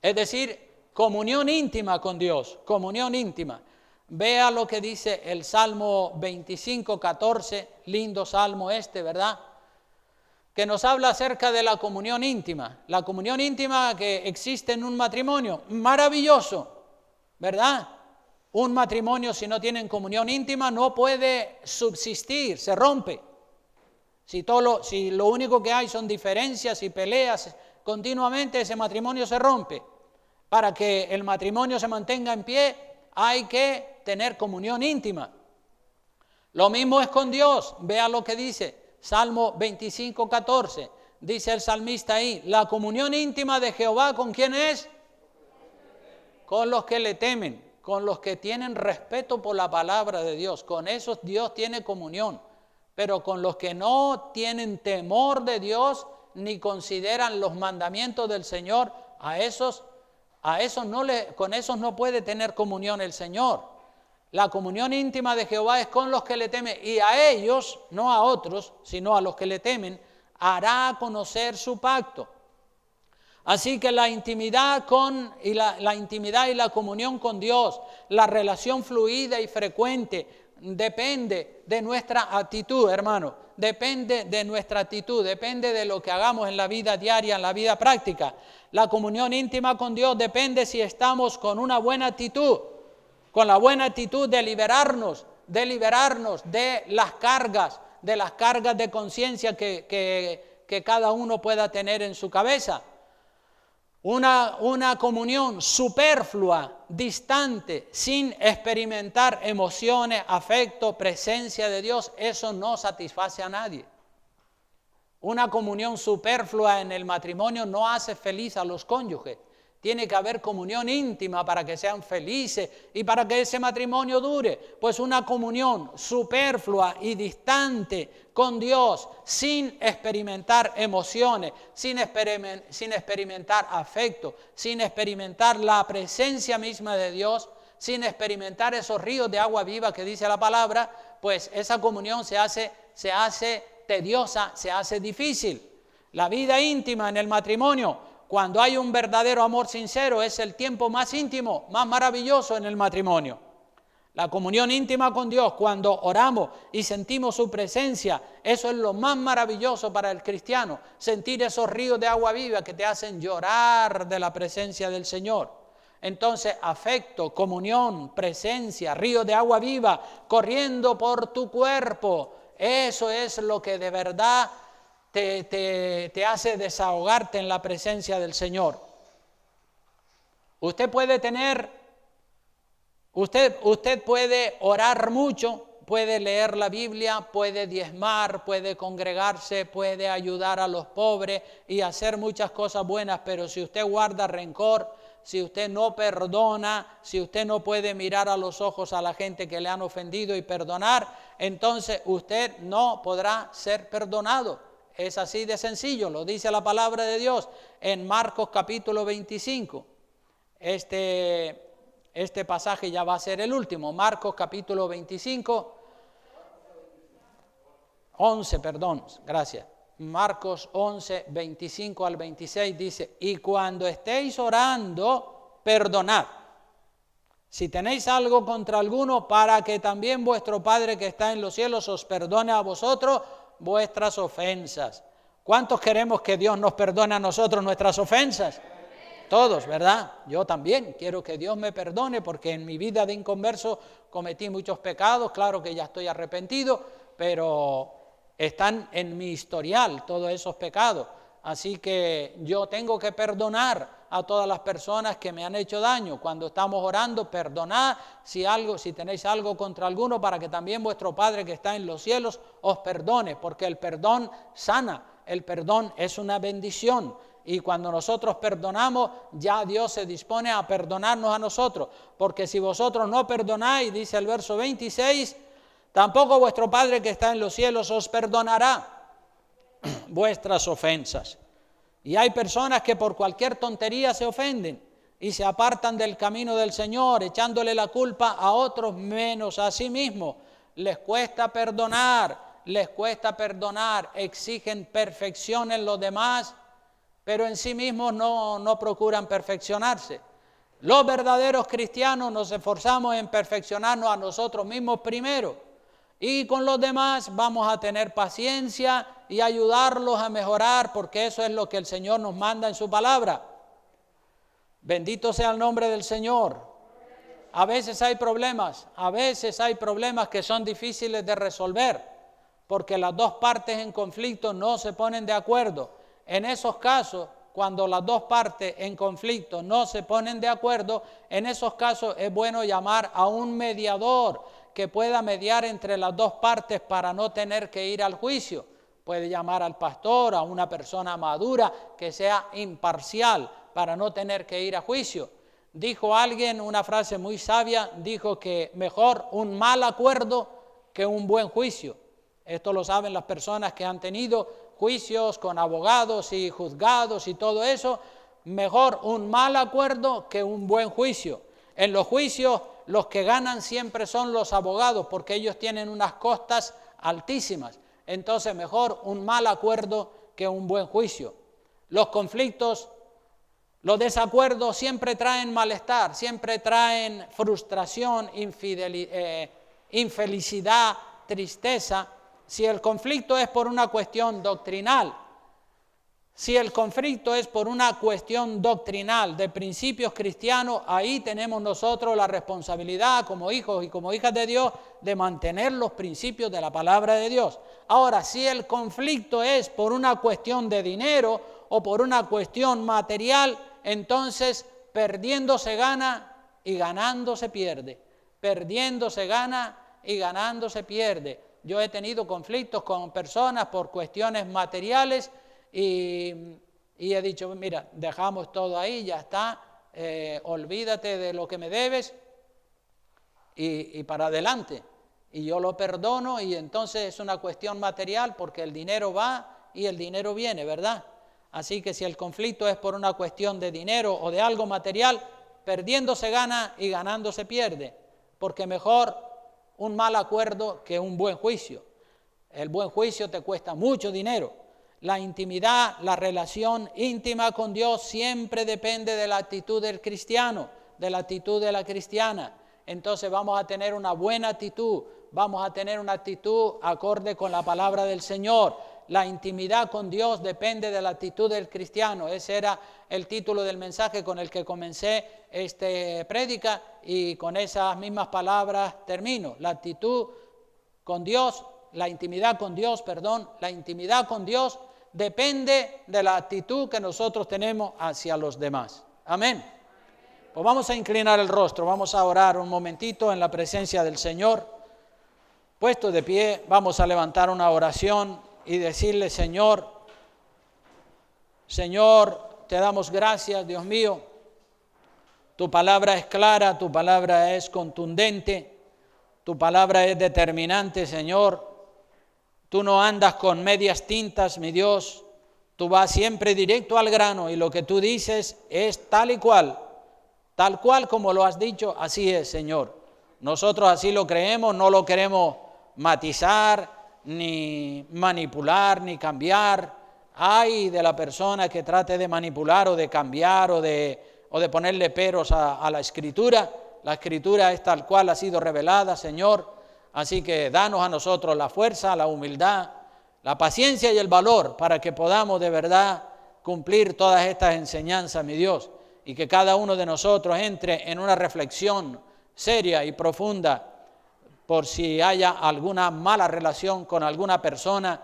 Es decir, comunión íntima con Dios, comunión íntima. Vea lo que dice el Salmo 25, 14, lindo salmo este, ¿verdad? Que nos habla acerca de la comunión íntima que existe en un matrimonio, maravilloso, ¿verdad? Un matrimonio si no tienen comunión íntima no puede subsistir, se rompe. Si lo único que hay son diferencias y peleas continuamente, ese matrimonio se rompe. Para que el matrimonio se mantenga en pie hay que tener comunión íntima. Lo mismo es con Dios, vea lo que dice. Salmo 25, 14, dice el salmista ahí, la comunión íntima de Jehová, ¿con quién es? Con los que le temen, con los que tienen respeto por la palabra de Dios. Con esos Dios tiene comunión, pero con los que no tienen temor de Dios ni consideran los mandamientos del Señor, con esos no puede tener comunión el Señor. La comunión íntima de Jehová es con los que le temen, y a ellos, no a otros, sino a los que le temen, hará conocer su pacto. Así que la intimidad y la comunión con Dios, la relación fluida y frecuente, depende de nuestra actitud, hermano. Depende de nuestra actitud, depende de lo que hagamos en la vida diaria, en la vida práctica. La comunión íntima con Dios depende si estamos con una buena actitud, con la buena actitud de liberarnos de las cargas de conciencia que cada uno pueda tener en su cabeza. Una comunión superflua, distante, sin experimentar emociones, afecto, presencia de Dios, eso no satisface a nadie. Una comunión superflua en el matrimonio no hace feliz a los cónyuges. Tiene que haber comunión íntima para que sean felices y para que ese matrimonio dure. Pues una comunión superflua y distante con Dios, sin experimentar emociones, sin experimentar afecto, sin experimentar la presencia misma de Dios, sin experimentar esos ríos de agua viva que dice la palabra, pues esa comunión se hace tediosa, se hace difícil. La vida íntima en el matrimonio, cuando hay un verdadero amor sincero, es el tiempo más íntimo, más maravilloso en el matrimonio. La comunión íntima con Dios, cuando oramos y sentimos su presencia, eso es lo más maravilloso para el cristiano, sentir esos ríos de agua viva que te hacen llorar de la presencia del Señor. Entonces, afecto, comunión, presencia, ríos de agua viva corriendo por tu cuerpo, eso es lo que de verdad te hace desahogarte en la presencia del Señor. Usted puede orar mucho, puede leer la Biblia, puede diezmar, puede congregarse, puede ayudar a los pobres y hacer muchas cosas buenas, pero si usted guarda rencor, si usted no perdona, si usted no puede mirar a los ojos a la gente que le han ofendido y perdonar, entonces usted no podrá ser perdonado. Es así de sencillo, lo dice la palabra de Dios en Marcos capítulo 25. Este pasaje ya va a ser el último, Marcos capítulo 25, 11, perdón, gracias. Marcos 11, 25 al 26 dice, y cuando estéis orando, perdonad. Si tenéis algo contra alguno, para que también vuestro Padre que está en los cielos os perdone a vosotros vuestras ofensas. ¿Cuántos queremos que Dios nos perdone a nosotros nuestras ofensas? Todos, ¿verdad? Yo también quiero que Dios me perdone porque en mi vida de inconverso cometí muchos pecados, claro que ya estoy arrepentido, pero están en mi historial todos esos pecados. Así que yo tengo que perdonar a todas las personas que me han hecho daño. Cuando estamos orando, perdonad si tenéis algo contra alguno, para que también vuestro Padre que está en los cielos os perdone, porque el perdón sana, el perdón es una bendición. Y cuando nosotros perdonamos, ya Dios se dispone a perdonarnos a nosotros. Porque si vosotros no perdonáis, dice el verso 26, tampoco vuestro Padre que está en los cielos os perdonará. vuestras ofensas. Y hay personas que por cualquier tontería se ofenden y se apartan del camino del Señor, echándole la culpa a otros menos a sí mismos. Les cuesta perdonar, exigen perfección en los demás, pero en sí mismos no procuran perfeccionarse. Los verdaderos cristianos nos esforzamos en perfeccionarnos a nosotros mismos primero, y con los demás vamos a tener paciencia y ayudarlos a mejorar, porque eso es lo que el Señor nos manda en su palabra. Bendito sea el nombre del Señor. A veces hay problemas que son difíciles de resolver, porque las dos partes en conflicto no se ponen de acuerdo. En esos casos, cuando las dos partes en conflicto no se ponen de acuerdo, en esos casos es bueno llamar a un mediador que pueda mediar entre las dos partes para no tener que ir al juicio. Puede llamar al pastor, a una persona madura que sea imparcial para no tener que ir a juicio. Dijo alguien una frase muy sabia, dijo que mejor un mal acuerdo que un buen juicio. Esto lo saben las personas que han tenido juicios con abogados y juzgados y todo eso. Mejor un mal acuerdo que un buen juicio. En los juicios los que ganan siempre son los abogados, porque ellos tienen unas costas altísimas. Entonces mejor un mal acuerdo que un buen juicio. Los conflictos, los desacuerdos siempre traen malestar, siempre traen frustración, infelicidad, tristeza. Si el conflicto es por una cuestión doctrinal, de principios cristianos, ahí tenemos nosotros la responsabilidad como hijos y como hijas de Dios de mantener los principios de la palabra de Dios. Ahora, si el conflicto es por una cuestión de dinero o por una cuestión material, entonces perdiendo se gana y ganando se pierde. Perdiendo se gana y ganando se pierde. Yo he tenido conflictos con personas por cuestiones materiales y he dicho, mira, dejamos todo ahí, ya está, olvídate de lo que me debes y para adelante. Y yo lo perdono, y entonces es una cuestión material porque el dinero va y el dinero viene, ¿verdad? Así que si el conflicto es por una cuestión de dinero o de algo material, perdiendo se gana y ganando se pierde, porque mejor un mal acuerdo que un buen juicio. El buen juicio te cuesta mucho dinero. La intimidad, la relación íntima con Dios siempre depende de la actitud del cristiano, de la actitud de la cristiana. Entonces vamos a tener una buena actitud, vamos a tener una actitud acorde con la palabra del Señor. La intimidad con Dios depende de la actitud del cristiano. Ese era el título del mensaje con el que comencé prédica, y con esas mismas palabras termino. La actitud con Dios, la intimidad con Dios depende de la actitud que nosotros tenemos hacia los demás. Amén. Pues vamos a inclinar el rostro, vamos a orar un momentito en la presencia del Señor. Puesto de pie, vamos a levantar una oración y decirle, Señor, te damos gracias, Dios mío. Tu palabra es clara, tu palabra es contundente, tu palabra es determinante, Señor. Tú no andas con medias tintas, mi Dios. Tú vas siempre directo al grano, y lo que tú dices es tal cual como lo has dicho, así es, Señor. Nosotros así lo creemos, no lo queremos matizar, ni manipular, ni cambiar. Ay de la persona que trate de manipular o de cambiar o de ponerle peros a la Escritura. La Escritura es tal cual ha sido revelada, Señor. Así que danos a nosotros la fuerza, la humildad, la paciencia y el valor para que podamos de verdad cumplir todas estas enseñanzas, mi Dios, y que cada uno de nosotros entre en una reflexión seria y profunda por si haya alguna mala relación con alguna persona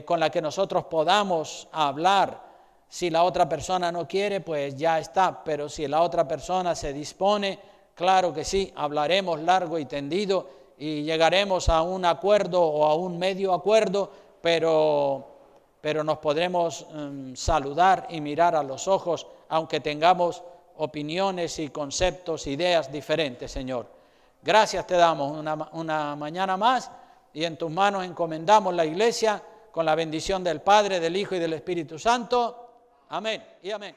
con la que nosotros podamos hablar. Si la otra persona no quiere, pues ya está, pero si la otra persona se dispone, claro que sí, hablaremos largo y tendido y llegaremos a un acuerdo o a un medio acuerdo, pero nos podremos saludar y mirar a los ojos, aunque tengamos opiniones y conceptos, ideas diferentes, Señor. Gracias te damos una mañana más, y en tus manos encomendamos la iglesia con la bendición del Padre, del Hijo y del Espíritu Santo. Amén y amén.